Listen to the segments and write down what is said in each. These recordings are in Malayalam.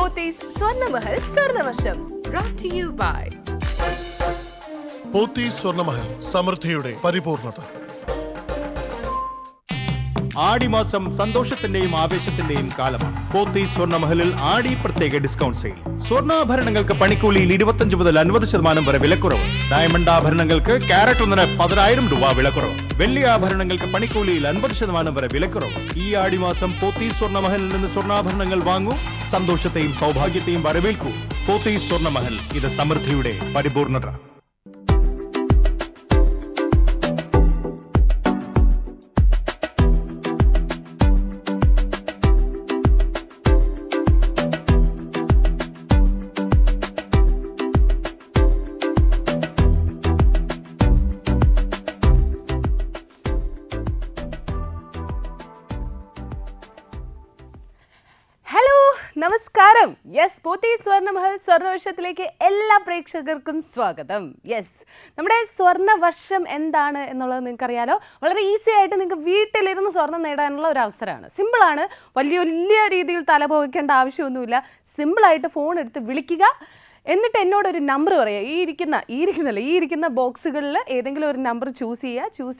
Pothys Swarnamahal സ്വർണ്ണവർഷം brought to you by Pothys സ്വർണ്ണമഹൽ, സമൃദ്ധിയുടെ പരിപൂർണത. ആടിമാസം സന്തോഷത്തിന്റെയും ആവേശത്തിന്റെയും കാലമാണ്. പോത്തീസ് സ്വർണ്ണമഹലിൽ ആടി പ്രത്യേക ഡിസ്കൗണ്ട് സെയിൽ. സ്വർണ്ണാഭരണങ്ങൾക്ക് പണിക്കൂലിയിൽ 25 മുതൽ 50% വരെ വിലക്കുറവ്. ഡയമണ്ട് ആഭരണങ്ങൾക്ക് ക്യാരറ്റ് ഒന്നിന് 10,000 രൂപ വിലക്കുറവ്. വെള്ളി ആഭരണങ്ങൾക്ക് പണിക്കൂലിയിൽ 50% വരെ വിലക്കുറവ്. ഈ ആടിമാസം പോത്തീസ് സ്വർണ്ണമഹലിൽ നിന്ന് സ്വർണ്ണാഭരണങ്ങൾ വാങ്ങൂ, സന്തോഷത്തെയും സൗഭാഗ്യത്തെയും വരവേൽക്കൂ. പോത്തീസ് സ്വർണ്ണമഹൽ, ഇത് സമൃദ്ധിയുടെ പരിപൂർണത. നമസ്കാരം. യെസ്, പോത്തീസ് സ്വർണ്ണമഹൽ സ്വർണ്ണവർഷത്തിലേക്ക് എല്ലാ പ്രേക്ഷകർക്കും സ്വാഗതം. യെസ്, നമ്മുടെ സ്വർണ്ണവർഷം എന്താണ് എന്നുള്ളത് നിങ്ങൾക്കറിയാലോ. വളരെ ഈസി ആയിട്ട് നിങ്ങൾക്ക് വീട്ടിലിരുന്ന് സ്വർണ്ണം നേടാനുള്ള ഒരു അവസരമാണ്. സിമ്പിളാണ്, വലിയ രീതിയിൽ തലപോയിക്കേണ്ട ആവശ്യമൊന്നുമില്ല. സിമ്പിളായിട്ട് ഫോൺ എടുത്ത് വിളിക്കുക, എന്നിട്ട് എന്നോടൊരു നമ്പർ പറയുക. ഈ ഇരിക്കുന്ന ബോക്സുകളിൽ ഏതെങ്കിലും ഒരു നമ്പർ ചൂസ്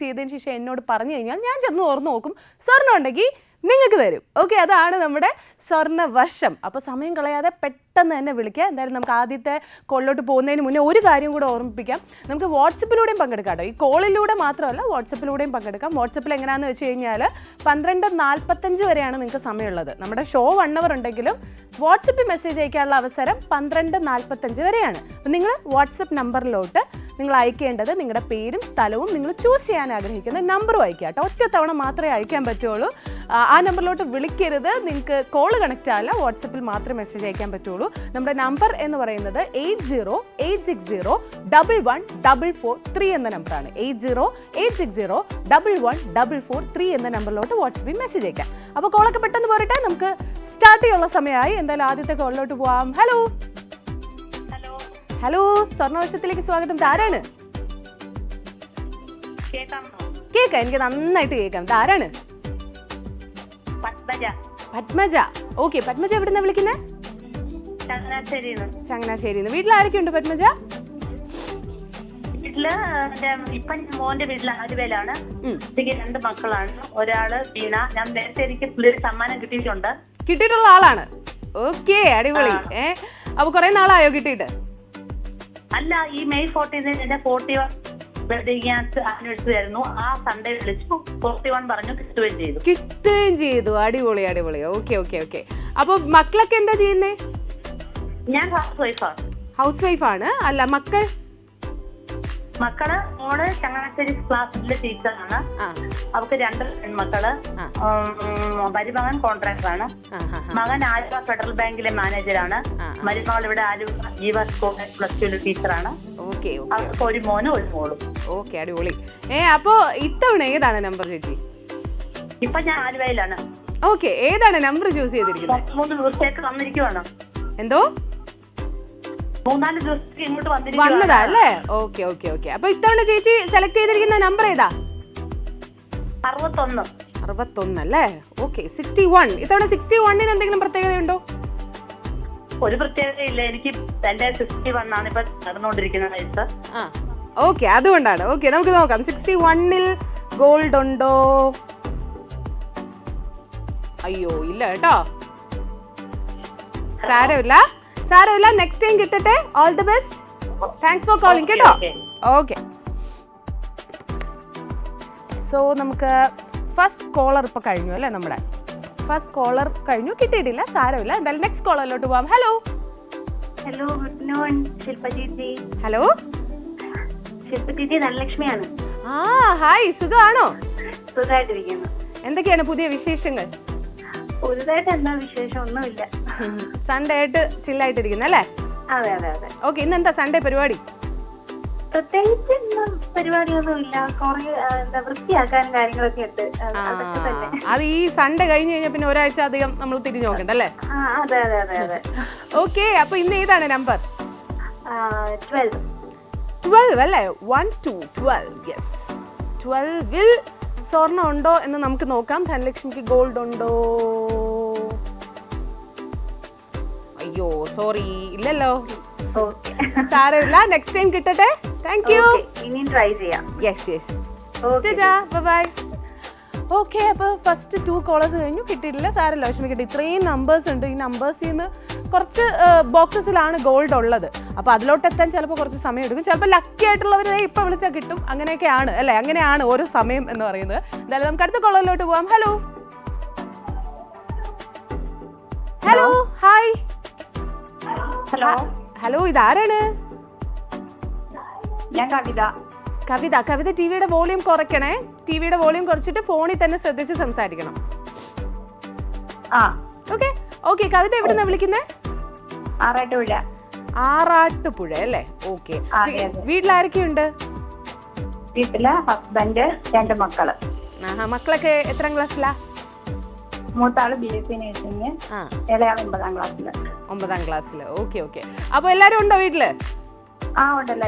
ചെയ്തതിന് ശേഷം എന്നോട് പറഞ്ഞു കഴിഞ്ഞാൽ ഞാൻ ചെന്ന് ഓർന്ന് നോക്കും. സ്വർണ്ണം ഉണ്ടെങ്കിൽ നിങ്ങൾക്ക് തരും. ഓക്കെ, അതാണ് നമ്മുടെ സ്വർണ്ണവർഷം. അപ്പോൾ സമയം കളയാതെ പെട്ടെന്ന് തന്നെ വിളിക്കുക. എന്തായാലും നമുക്ക് ആദ്യത്തെ കോളിലോട്ട് പോകുന്നതിന് മുന്നേ ഒരു കാര്യം കൂടെ ഓർമ്മിപ്പിക്കാം. നമുക്ക് വാട്സപ്പിലൂടെയും പങ്കെടുക്കാം കേട്ടോ. ഈ കോളിലൂടെ മാത്രമല്ല, വാട്സപ്പിലൂടെയും പങ്കെടുക്കാം. വാട്സപ്പിൽ എങ്ങനെയാണെന്ന് വെച്ച് കഴിഞ്ഞാൽ 12:45 വരെയാണ് നിങ്ങൾക്ക് സമയമുള്ളത്. നമ്മുടെ ഷോ 1 അവർ ഉണ്ടെങ്കിലും വാട്സപ്പിൽ മെസ്സേജ് അയക്കാനുള്ള അവസരം 12:45 വരെയാണ്. അപ്പം നിങ്ങൾ വാട്സപ്പ് നമ്പറിലോട്ട് നിങ്ങൾ അയക്കേണ്ടത് നിങ്ങളുടെ പേരും സ്ഥലവും നിങ്ങൾ ചൂസ് ചെയ്യാൻ ആഗ്രഹിക്കുന്ന നമ്പറും അയക്കുക കേട്ടോ. ഒറ്റ തവണ മാത്രമേ അയക്കാൻ പറ്റുള്ളൂ. ആ നമ്പറിലോട്ട് വിളിക്കരുത്. നിങ്ങൾക്ക് കോള് കണക്റ്റ് ആവില്ല, വാട്സപ്പിൽ മാത്രമേ മെസ്സേജ് അയക്കാൻ പറ്റുള്ളൂ. നമ്മുടെ നമ്പർ എന്ന് പറയുന്നത് 8086011443 എന്ന നമ്പറാണ്. 8086011443 എന്ന നമ്പറിലോട്ട് വാട്സപ്പിൽ മെസ്സേജ് അയക്കാം. അപ്പോൾ കോളൊക്കെ പെട്ടെന്ന് പോരട്ടെ, നമുക്ക് സ്റ്റാർട്ട് ചെയ്യാനുള്ള സമയമായി. എന്തായാലും ആദ്യത്തെ കോളിലോട്ട് പോവാം. ഹലോ, സ്വർണ്ണവർഷത്തിലേക്ക് സ്വാഗതം. ആരാണ്? കേൾക്കാം, എനിക്ക് നന്നായിട്ട് കേൾക്കാം. ആരാണ്? പത്മജ. ഓക്കെ, പത്മജ എവിടുന്നാ വിളിക്കുന്നത്? ചങ്ങനാശ്ശേരിന്ന്. വീട്ടിൽ ആരൊക്കെയുണ്ട് പത്മജ? വീട്ടില് മോന്റെ വീട്ടിൽ ആലുവയിലാണ്. എനിക്ക് 2 മക്കളാണ്. ഒരാള് വീണ. ഞാൻ നേരത്തെ എനിക്ക് സമ്മാനം കിട്ടിയിട്ടുള്ള ആളാണ്. ഓക്കെ, അടിപൊളി. അപ്പൊ കൊറേ നാളായോ കിട്ടിയിട്ട്? അല്ല, ഈ മെയ് 14 എന്റെ 41 ആനിവേഴ്സറി ആയിരുന്നു. ആ സൺഡേ വിളിച്ചു, 41 പറഞ്ഞു, കിട്ടുകയും ചെയ്തു. അടിപൊളി. ഓക്കെ. അപ്പൊ മക്കളൊക്കെ എന്താ ചെയ്യുന്നേ? ഞാൻ ഹൗസ് വൈഫാണ്. അല്ല, മക്കള് മോള് ചങ്ങനാശ്ശേരി ക്ലാസ്സിലെ ടീച്ചറാണ്. അവർക്ക് 2 പെൺമക്കള്. മരുമകൻ കോൺട്രാക്ടറാണ്. മകൻ ആലുവ ഫെഡറൽ ബാങ്കിലെ മാനേജറാണ്. മരുമകൾ ഇവിടെ ആലുവ ജീവാസ് +2 ടീച്ചറാണ്. അവർക്ക് ഒരു മോനും ഒരു മോളും. ഓക്കെ, അടിപൊളി. അപ്പൊ ഇത്തവണ ഏതാണ് നമ്പർ ചേച്ചി? ഇപ്പൊ ഞാൻ ആലുവയിലാണ്. ഓക്കെ, ഏതാണ് നമ്പർ ചൂസ് ചെയ്തിരിക്കുന്നത്? 3 ദിവസത്തേക്ക് വന്നിരിക്കുവാണ്. എന്തോ 3-4 ദിവസത്തേക്ക് ഇങ്ങോട്ട് വന്നതാ അല്ലേ? ഓക്കെ. അപ്പൊ ഇത്തവണ ചേച്ചി സെലക്ട് ചെയ്തിരിക്കുന്ന നമ്പർ ഏതാ? 61 അല്ലേ? ഓക്കെ, 61. ഇത്തവണ 61-ന് എന്തെങ്കിലും പ്രത്യേകതയുണ്ടോ? ഒരു പ്രത്യേകതയില്ല. എനിക്ക് എന്റെ 61 ആണ് ഇപ്പൊ നടന്നുകൊണ്ടിരിക്കുന്ന വയസ്സ്. ഓക്കെ, അതുകൊണ്ടാണ്. ഓക്കെ, നമുക്ക് നോക്കാം 61-ൽ ഗോൾഡ് ഉണ്ടോ? അയ്യോ, ഇല്ല കേട്ടോ. സാരമില്ല, നെക്സ്റ്റ് ടൈം കിട്ടട്ടെ. All the best. Thanks for calling കേട്ടോ. ഓക്കെ, സോ നമുക്ക് ഫസ്റ്റ് കോളർ ഇപ്പൊ കഴിഞ്ഞു അല്ലേ? നമ്മുടെ ഫസ്റ്റ് കോളർ കഴിഞ്ഞു, കിട്ടിയിട്ടില്ല. സാരമില്ല, എന്തായാലും നെക്സ്റ്റ് കോളറിലോട്ട് പോവാം. ഹലോ, ഗുഡ് നോൺ ശില്പ ചേച്ചി. ഹലോ, ശില്പ ചേച്ചി, ധനലക്ഷ്മിയാണ്. ഹായ്, സുഖമാണോ? സുഖമായിട്ടിരിക്കുന്നു. എന്തൊക്കെയാണ് പുതിയ വിശേഷങ്ങൾ? പുതുതായിട്ട് എന്താ വിശേഷം? ഒന്നുമില്ല. സൺഡേ ആയിട്ട് ചില്ലായിട്ടിരിക്കുന്നു അല്ലേ? അതെ. ഓക്കെ, ഇന്നെന്താ സൺഡേ പരിപാടി? പ്രത്യേകിച്ച് പരിപാടിയൊന്നുമില്ല. കുറെ വൃത്തിയാക്കാനും കാര്യങ്ങളൊക്കെ ഉണ്ട്. അത് ഈ സൺഡേ കഴിഞ്ഞ് കഴിഞ്ഞാൽ പിന്നെ ഒരാഴ്ച അധികം നമ്മൾ തിരിഞ്ഞു നോക്കണ്ട അല്ലേ? അതെ. ഓക്കെ, അപ്പൊ ഇന്ന് ഏതാണ് നമ്പർ? 12 അല്ലേ? 1 to 12. യെസ്, 12-ൽ സ്വർണ്ണം ഉണ്ടോ എന്ന് നമുക്ക് നോക്കാം. ധനലക്ഷ്മിക്ക് ഗോൾഡ് ഉണ്ടോ? അയ്യോ സോറി ഇല്ലല്ലോ. ഓക്കെ സാരമില്ല, നെക്സ്റ്റ് ടൈം കിട്ടട്ടെ. Thank U. ഇനിയും ട്രൈ ചെയ്യാം. Yes okay bye. ഓക്കെ, അപ്പോൾ ഫസ്റ്റ് 2 കോളേഴ്സ് കഴിഞ്ഞു, കിട്ടിയിട്ടില്ല. സാരമില്ല, വിഷമിക്കട്ടെ. ഇത്രയും നമ്പേഴ്സ് ഉണ്ട്. ഈ നമ്പേഴ്സിൽ നിന്ന് കുറച്ച് ബോക്സസിലാണ് ഗോൾഡ് ഉള്ളത്. അപ്പോൾ അതിലോട്ട് എത്താൻ ചിലപ്പോൾ കുറച്ച് സമയം എടുക്കും. ചിലപ്പോൾ ലക്കി ആയിട്ടുള്ളവർ ഇപ്പോൾ വിളിച്ചാൽ കിട്ടും. അങ്ങനെയൊക്കെയാണ് അല്ലേ, അങ്ങനെയാണ് ഓരോ സമയം എന്ന് പറയുന്നത്. എന്തായാലും നമുക്ക് അടുത്ത കോളറിലോട്ട് പോവാം. Hello hello hi. ഹലോ, ഇതാരാണ്? ഞാൻ കവിത. ടിവിയുടെ വോളിയം കുറയ്ക്കണേ. ടിവിയുടെ വോളിയം കുറച്ചിട്ട് ഫോണിൽ തന്നെ ശ്രദ്ധിച്ച് സംസാരിക്കണം. ഓക്കെ. കവിത എവിടുന്നാ വിളിക്കുന്നേ? ആറാട്ടുപുഴ അല്ലേ? ഓക്കെ. വീട്ടിലാരൊക്കെയുണ്ട്? വീട്ടില് ഹസ്ബൻഡ്, 2 മക്കള്. മക്കളൊക്കെ എത്രാം ക്ലാസ്സിലാ? മൂത്താള് BSc നഴ്സിംഗ്, ഇളയാള് 9ാം ക്ലാസ്സില്. 9ാം ക്ലാസ്സിൽ. ഓക്കെ. അപ്പൊ എല്ലാരും ഉണ്ടോ വീട്ടില്? ഉണ്ടല്ലോ,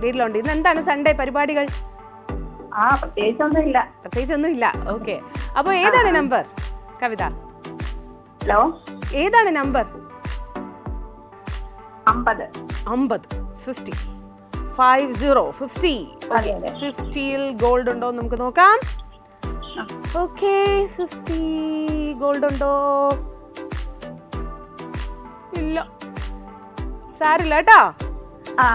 വീട്ടിലുണ്ട്. ഇന്ന് എന്താണ് സൺഡേ പരിപാടികൾ? പ്രത്യേകിച്ചൊന്നും ഇല്ല. ഓക്കെ. അപ്പൊ ഏതാണ് നമ്പർ കവിത? ഹലോ, ഏതാണ് നമ്പർ? 50. 50. 50യിൽ ഗോൾഡ് ഉണ്ടോ നമുക്ക് നോക്കാം. ഓക്കെ, 50 ഗോൾഡ് ഉണ്ടോ? ഇല്ല, സാരില്ല കേട്ടോ,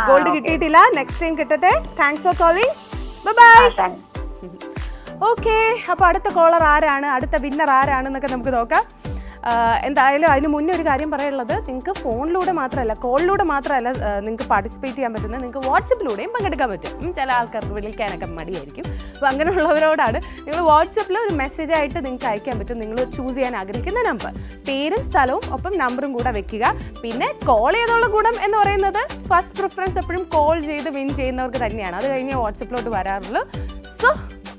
ഗോൾഡ് കിട്ടിയിട്ടില്ല. നെക്സ്റ്റ് ടൈം കിട്ടട്ടെ. Thanks for calling. Bye. Okay, അപ്പോൾ അടുത്ത കോളർ ആരാണ്, അടുത്ത വിന്നർ ആരാണെന്നൊക്കെ നമുക്ക് നോക്കാം. എന്തായാലും അതിന് മുന്നേ ഒരു കാര്യം പറയാനുള്ളത്, നിങ്ങൾക്ക് ഫോണിലൂടെ മാത്രമല്ല, കോളിലൂടെ മാത്രമല്ല നിങ്ങൾക്ക് പാർട്ടിസിപ്പേറ്റ് ചെയ്യാൻ പറ്റുന്നത്, നിങ്ങൾക്ക് വാട്സപ്പിലൂടെയും പങ്കെടുക്കാൻ പറ്റും. ചില ആൾക്കാർക്ക് വിളിക്കാനൊക്കെ മടിയായിരിക്കും. അപ്പോൾ അങ്ങനെയുള്ളവരോടാണ്, നിങ്ങൾ വാട്സപ്പിൽ ഒരു മെസ്സേജായിട്ട് നിങ്ങൾക്ക് അയക്കാൻ പറ്റും. നിങ്ങൾ ചൂസ് ചെയ്യാൻ ആഗ്രഹിക്കുന്ന നമ്പർ, പേരും സ്ഥലവും ഒപ്പം നമ്പറും കൂടെ വെക്കുക. പിന്നെ കോൾ ചെയ്തുള്ള ഗുണം എന്ന് പറയുന്നത് ഫസ്റ്റ് പ്രിഫറൻസ് എപ്പോഴും കോൾ ചെയ്ത് വിൻ ചെയ്യുന്നവർക്ക് തന്നെയാണ്. അത് കഴിഞ്ഞ് വാട്സപ്പിലോട്ട് വരാറുള്ളൂ. സോ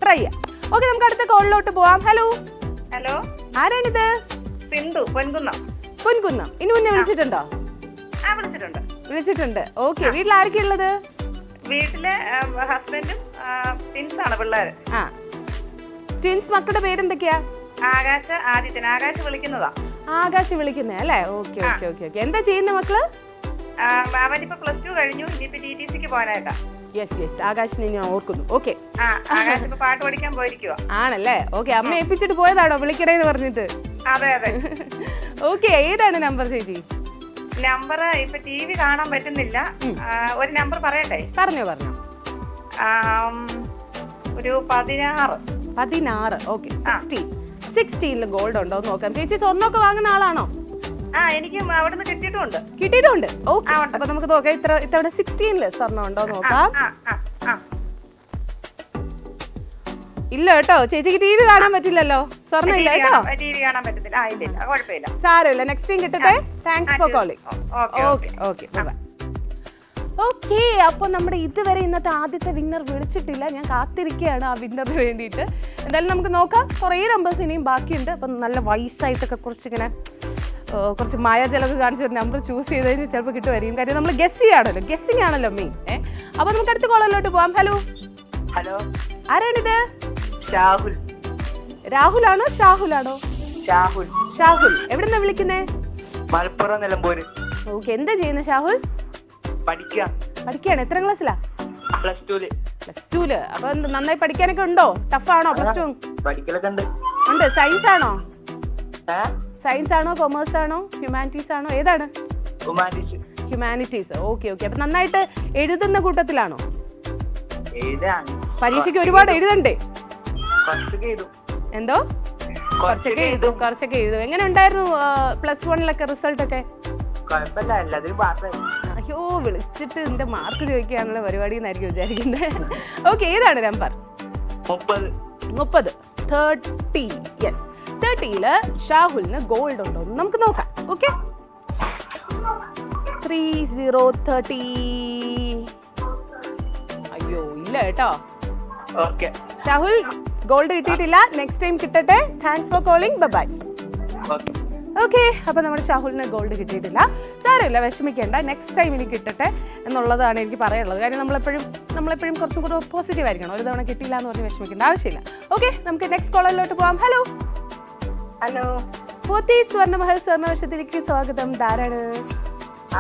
ട്രൈ ചെയ്യാം. ഓക്കെ, നമുക്ക് അടുത്ത കോളിലോട്ട് പോവാം. ഹലോ, ആരാണിത്? പൊൻകുന്നം. ഇനി മുന്നേ വിളിച്ചിട്ടുണ്ടോ? വിളിച്ചിട്ടുണ്ട്. ഓക്കെ. വീട്ടിൽ ആരൊക്കെയാ ഉള്ളത്? വീട്ടില് ഹസ്ബൻഡും ട്വിൻസാണ് പിള്ളേര്. ട്വിൻസ് മക്കളുടെ പേരെന്തൊക്കെയാ? ആകാശ്, ആദിത്യൻ. ആകാശ് വിളിക്കുന്നതാ. ആകാശ് വിളിക്കുന്നേ അല്ലേ? ഓക്കെ. എന്താ ചെയ്യുന്ന മക്കള്? അവനിപ്പോ +2 കഴിഞ്ഞു. ഇനിയിപ്പോ TTCക്ക് പോകാനായിട്ടാ. യെസ്, ആകാശിനെ ഞാൻ ഓർക്കുന്നു. ഓക്കെ, പാട്ട് പഠിക്കാൻ പോയിരിക്കുവാ. ആണല്ലേ? ഓക്കെ. അമ്മ ഏൽപ്പിച്ചിട്ട് പോയതാണോ വിളിക്കണേന്ന് പറഞ്ഞിട്ട്? അതെ. ഓക്കെ, ഏതാണ് നമ്പർ ചേച്ചി? നമ്പർ ഇപ്പൊ TV കാണാൻ പറ്റുന്നില്ല. ഒരു നമ്പർ പറയട്ടെ? പറഞ്ഞോ. ഒരു 16. ഓക്കെ. 16 ഗോൾഡ് ഉണ്ടോ നോക്കാം. ചേച്ചി സ്വർണ്ണമൊക്കെ വാങ്ങുന്ന ആളാണോ? എനിക്ക് അവിടുന്ന് കിട്ടിയിട്ടുണ്ട്. ഓക്കെ, അപ്പൊ നമുക്ക് നോക്കാം ഇത്തവണ 16 സ്വർണ്ണം ഉണ്ടോ നോക്കാം. ഇല്ല കേട്ടോ, ചേച്ചിക്ക് TV കാണാൻ പറ്റില്ലല്ലോ. സ്വർണ്ണം ഇല്ല കേട്ടോ. TV കാണാൻ പറ്റത്തില്ല. കുഴപ്പമില്ല, സാരമില്ല. നെക്സ്റ്റ് ടൈം കിട്ടട്ടെ. Thanks for calling. Okay. Okay, അപ്പോൾ നമ്മുടെ ഇതുവരെ ഇന്നത്തെ ആദ്യത്തെ വിന്നർ വിളിച്ചിട്ടില്ല. ഞാൻ കാത്തിരിക്കുകയാണ് ആ വിന്നറിന് വേണ്ടിയിട്ട്. എന്തായാലും നമുക്ക് നോക്കാം. കുറേ നമ്പേഴ്സ് ഇനിയും ബാക്കിയുണ്ട്. അപ്പം നല്ല വയസ്സായിട്ടൊക്കെ കുറച്ച് മായാജലൊക്കെ കാണിച്ച് ഒരു നമ്പർ ചൂസ് ചെയ്ത് കഴിഞ്ഞാൽ ചിലപ്പോൾ കിട്ടുമായിരിക്കും. കാര്യം നമ്മൾ ഗസ്സിംഗ് ആണല്ലോ മെയിൻ. അപ്പോൾ നമുക്ക് അടുത്ത കോളിലോട്ട് പോവാം. ഹലോ, ആരാണിത്? രാഹുലാണോ ഷാഹുലാണോ? ഷാഹുൽ. എവിടെന്നാ വിളിക്കുന്നേ? മലപ്പുറം, നിലമ്പൂര്. ഓക്കെ. എന്താ ചെയ്യുന്നത് ഷാഹുൽ? പഠിക്കുകയാണ്. എത്ര ക്ലാസ്സിലാ? +2. അപ്പൊ നന്നായി പഠിക്കാനൊക്കെ ഉണ്ടോ? ടഫാണോ +2? പഠിക്കലൊക്കെ ഉണ്ട്. സയൻസ് ആണോ കൊമേഴ്സ് ആണോ ഹ്യൂമാനിറ്റീസ് ആണോ? ഏതാണ്? ഹ്യൂമാനിറ്റീസ്. ഓക്കെ. അപ്പൊ നന്നായിട്ട് എഴുതുന്ന കൂട്ടത്തിലാണോ? പരീക്ഷയ്ക്ക് ഒരുപാട് എഴുതണ്ടേ? എന്തോ? കുറച്ചൊക്കെ എഴുതും. എങ്ങനെ ഉണ്ടായിരുന്നു +1 റിസൾട്ട് ഒക്കെ? അയ്യോ, വിളിച്ചിട്ട് എന്റെ മാർക്ക് ചോദിക്കാനുള്ള പരിപാടി എന്നായിരിക്കും വിചാരിക്കുന്നത്. ഓക്കെ, ഏതാണ് നമ്പർ? 30. 30. യെസ്, 30യില് ഷാഹുലിന് ഗോൾഡ് ഉണ്ടോ നമുക്ക് നോക്കാം. ഓക്കെ, 30. അയ്യോ, ഇല്ല കേട്ടോ. ഷാഹുൽ, ഗോൾഡ് കിട്ടിയിട്ടില്ല. നെക്സ്റ്റ് ടൈം കിട്ടട്ടെ. Thanks for calling. Bye. Okay, അപ്പോൾ നമ്മുടെ ഷാഹുലിന് ഗോൾഡ് കിട്ടിയിട്ടില്ല. സാരമില്ല, വിഷമിക്കേണ്ട. നെക്സ്റ്റ് ടൈം ഇനി കിട്ടട്ടെ എന്നുള്ളതാണ് എനിക്ക് പറയാനുള്ളത്. കാര്യം നമ്മളെപ്പോഴും കുറച്ചും കൂടെ പോസിറ്റീവ് ആയിരിക്കണം. ഒരു തവണ കിട്ടിയില്ല എന്ന് പറഞ്ഞ് വിഷമിക്കേണ്ട ആവശ്യമില്ല. ഓക്കെ, നമുക്ക് നെക്സ്റ്റ് കോളറിലോട്ട് പോവാം. ഹലോ, പോത്തി സ്വർണ്ണമഹൽ സ്വർണ്ണവർഷത്തിലേക്ക് സ്വാഗതം. ധാരാണ്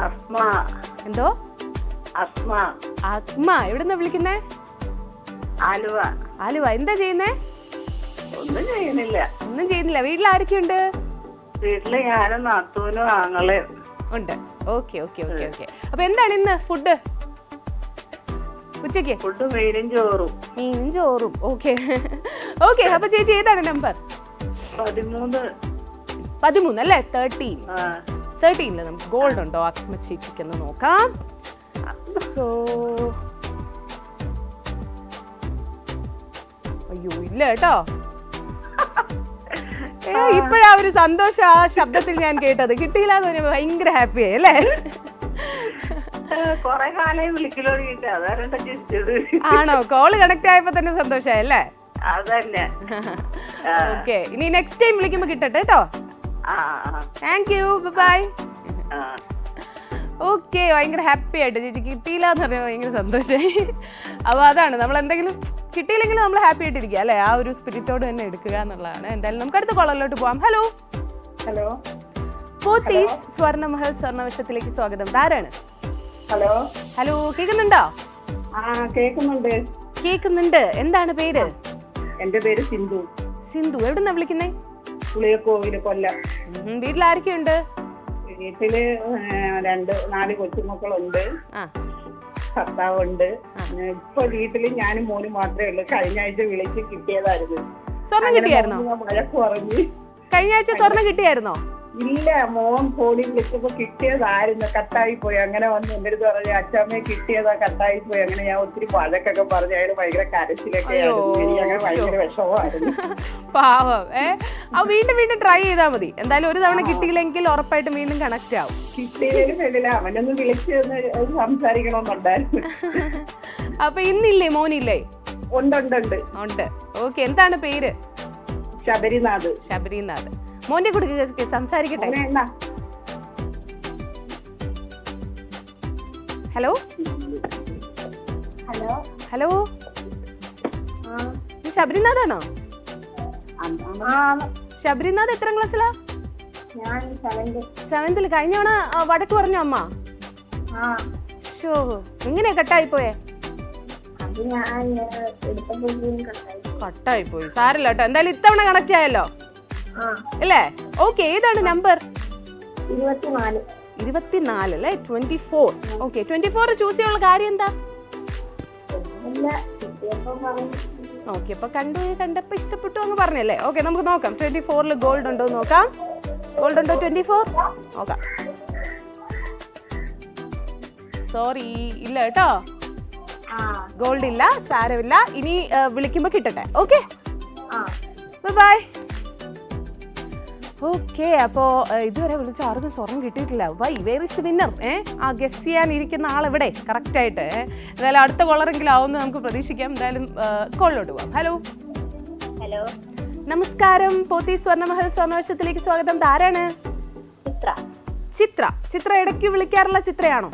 അസ്മ. എന്തോ? അസ്മ. ആത്മ. എവിടുന്നാ വിളിക്കുന്നേ? ആലുവ. ആലുവ. എന്താ ചെയ്യുന്നേ? ഒന്നും ചെയ്യുന്നില്ല. ഒന്നും ചെയ്യുന്നില്ല. വീട്ടിൽ ആരൊക്കെയുണ്ട്? വീട്ടില് ഞാനും നാത്തൂനും ആങ്ങളെയും ഉണ്ട്. Okay okay okay okay. അപ്പൊ എന്താണ് ഇന്ന് ഫുഡ്? ഉച്ചക്ക് ഫുഡ് മീനും ചോറും. മീനും ചോറും. Okay okay. അപ്പൊ ചേച്ചി ഏതാണ് നമ്പർ? 13 അല്ലേ? 13 നമുക്ക് ഗോൾഡ് ഉണ്ടോ ആത്മ ചേച്ചിക്കെന്ന് നോക്കാം. സോ അയ്യോ ഇല്ല കേട്ടോ. ഇപ്പഴാ ഒരു സന്തോഷം ആ ശബ്ദത്തിൽ ഞാൻ കേട്ടത്. കിട്ടിയില്ല എന്ന് പറയുമ്പോ ഭയങ്കര ഹാപ്പി ആയി അല്ലേ? കൊറേ കാലം വിളിക്കലോ. ആണോ? കോള് കണക്ട് ആയപ്പോ തന്നെ സന്തോഷായി അല്ലേ? അതന്നെ. ഓക്കെ. ഇനി നെക്സ്റ്റ് ടൈം വിളിക്കുമ്പോ കിട്ടട്ടെ കേട്ടോ. Thank you. ബൈ. ഓക്കെ. ഭയങ്കര ഹാപ്പി ആയിട്ട് ചേച്ചി കിട്ടിയില്ല എന്ന് പറഞ്ഞാൽ ഭയങ്കര സന്തോഷമായി. അപ്പോൾ അതാണ് നമ്മൾ എന്തെങ്കിലും കിട്ടിയില്ലെങ്കിൽ നമ്മൾ ഹാപ്പി ആയിട്ടിരിക്കുക അല്ലേ? ആ ഒരു സ്പിരിറ്റോട് തന്നെ എടുക്കുക എന്നുള്ളതാണ്. എന്തായാലും നമുക്ക് അടുത്ത കോളറിലോട്ട് പോവാം. ഹലോ. ഹലോ. പോത്തീസ് സ്വർണ്ണമഹൽ സ്വർണ്ണവർഷത്തിലേക്ക് സ്വാഗതം. ധാരാണ്? ഹലോ. ഹലോ. കേൾക്കുന്നുണ്ടോ? കേക്കുന്നുണ്ട്. കേൾക്കുന്നുണ്ട്. എന്താണ് പേര്? എന്റെ പേര് സിന്ധു. സിന്ധു. എവിടുന്നാ വിളിക്കുന്നേ? പുളിയക്കോവില്, കൊല്ലം. വീട്ടിൽ ആരൊക്കെയുണ്ട്? വീട്ടില് 4 കൊച്ചുമക്കളുണ്ട്. ഭർത്താവുണ്ട്. ഇപ്പൊ വീട്ടില് ഞാനും മോനും മാത്രമേ ഉള്ളൂ. കഴിഞ്ഞ ആഴ്ച വിളിച്ച് കിട്ടിയതായിരുന്നു. സ്വർണം കിട്ടിയായിരുന്നോ? വഴക്ക് പറഞ്ഞു. കഴിഞ്ഞ ആഴ്ച സ്വർണം കിട്ടിയായിരുന്നോ? ഇല്ല, മോൻ ഫോണിൽ വിളിച്ചപ്പോ കിട്ടിയതായിരുന്നു, കട്ടായി പോയി. അങ്ങനെ വന്ന് എന്റെ അടുത്ത് പറഞ്ഞു, അച്ഛമ്മയെ കിട്ടിയതാ, കട്ടായി പോയി. അങ്ങനെ ഞാൻ ഒത്തിരി വഴക്കൊക്കെ പറഞ്ഞു. അയാൾ ഭയങ്കര കരച്ചിലൊക്കെ ആയിരുന്നു. എനിക്ക് അങ്ങനെ ഭയങ്കര വിഷമമായിരുന്നു. പാവം. വീണ്ടും വീണ്ടും ട്രൈ ചെയ്താൽ മതി. എന്തായാലും ഒരു തവണ കിട്ടിയില്ലെങ്കിൽ ഉറപ്പായിട്ടും വീണ്ടും കണക്ട് ആവും. കിട്ടിയതിന് വേണ്ടില്ല, അവനൊന്ന് വിളിച്ച് സംസാരിക്കണമെന്നുണ്ടായിരുന്നു. അപ്പൊ ഇന്നില്ലേ മോനില്ലേ? ഉണ്ട്. ഓക്കെ. എന്താണ് പേര്? ശബരിനാഥ്. ശബരിനാഥ്. മോന്റെ കൂടെ സംസാരിക്കട്ടെ. ഹലോ. ഹലോ. ശബരിനാഥ് ആണോ? ശബരിനാഥ് എത്രാം ക്ലാസ്സിലാ? 7th. കഴിഞ്ഞവണ വടക്ക് പറഞ്ഞോ അമ്മ? ഷോ, എങ്ങനെയാ കട്ടായി പോയേ? കട്ടായി പോയി. സാരല്ല കേട്ടോ. എന്തായാലും ഇത്തവണ കണക്ട് ആയല്ലോ അല്ലേ? ഓക്കെ. ഏതാണ് നമ്പർ? 24 അല്ലേ? 24. ഓക്കെ. 24 ചൂസ് ചെയ്യാനുള്ള കാര്യം എന്താ? ഓക്കെ. അപ്പൊ കണ്ടപ്പോ ഇഷ്ടപ്പെട്ടു അങ്ങ് പറഞ്ഞല്ലേ? ഓക്കെ, നമുക്ക് നോക്കാം 24 ഗോൾഡ് ഉണ്ടോ നോക്കാം. ഗോൾഡ് ഉണ്ടോ 24? നോക്കാം. സോറി, ഇല്ല കേട്ടോ. ഗോൾഡ് ഇല്ല. സാരമില്ല. ഇനി വിളിക്കുമ്പോ കിട്ടട്ടെ. Okay, bye. ഓക്കെ. അപ്പോൾ ഇതുവരെ വിളിച്ച ആർക്കും സ്വർണം കിട്ടിയിട്ടില്ല. Why, where is the winner? ആ ഗസ് ചെയ്യാനിരിക്കുന്ന ആളെവിടെ കറക്റ്റായിട്ട്? എന്തായാലും അടുത്ത കോളറെങ്കിലും ആവുമെന്ന് നമുക്ക് പ്രതീക്ഷിക്കാം. എന്തായാലും കോളിലോട്ട് പോവാം. ഹലോ. നമസ്കാരം. പോത്തി സ്വർണ്ണമഹൽ സ്വർണ്ണവർഷത്തിലേക്ക് സ്വാഗതം. ആരാണ്? ചിത്ര. ഇടയ്ക്ക് വിളിക്കാറുള്ള ചിത്രയാണോ?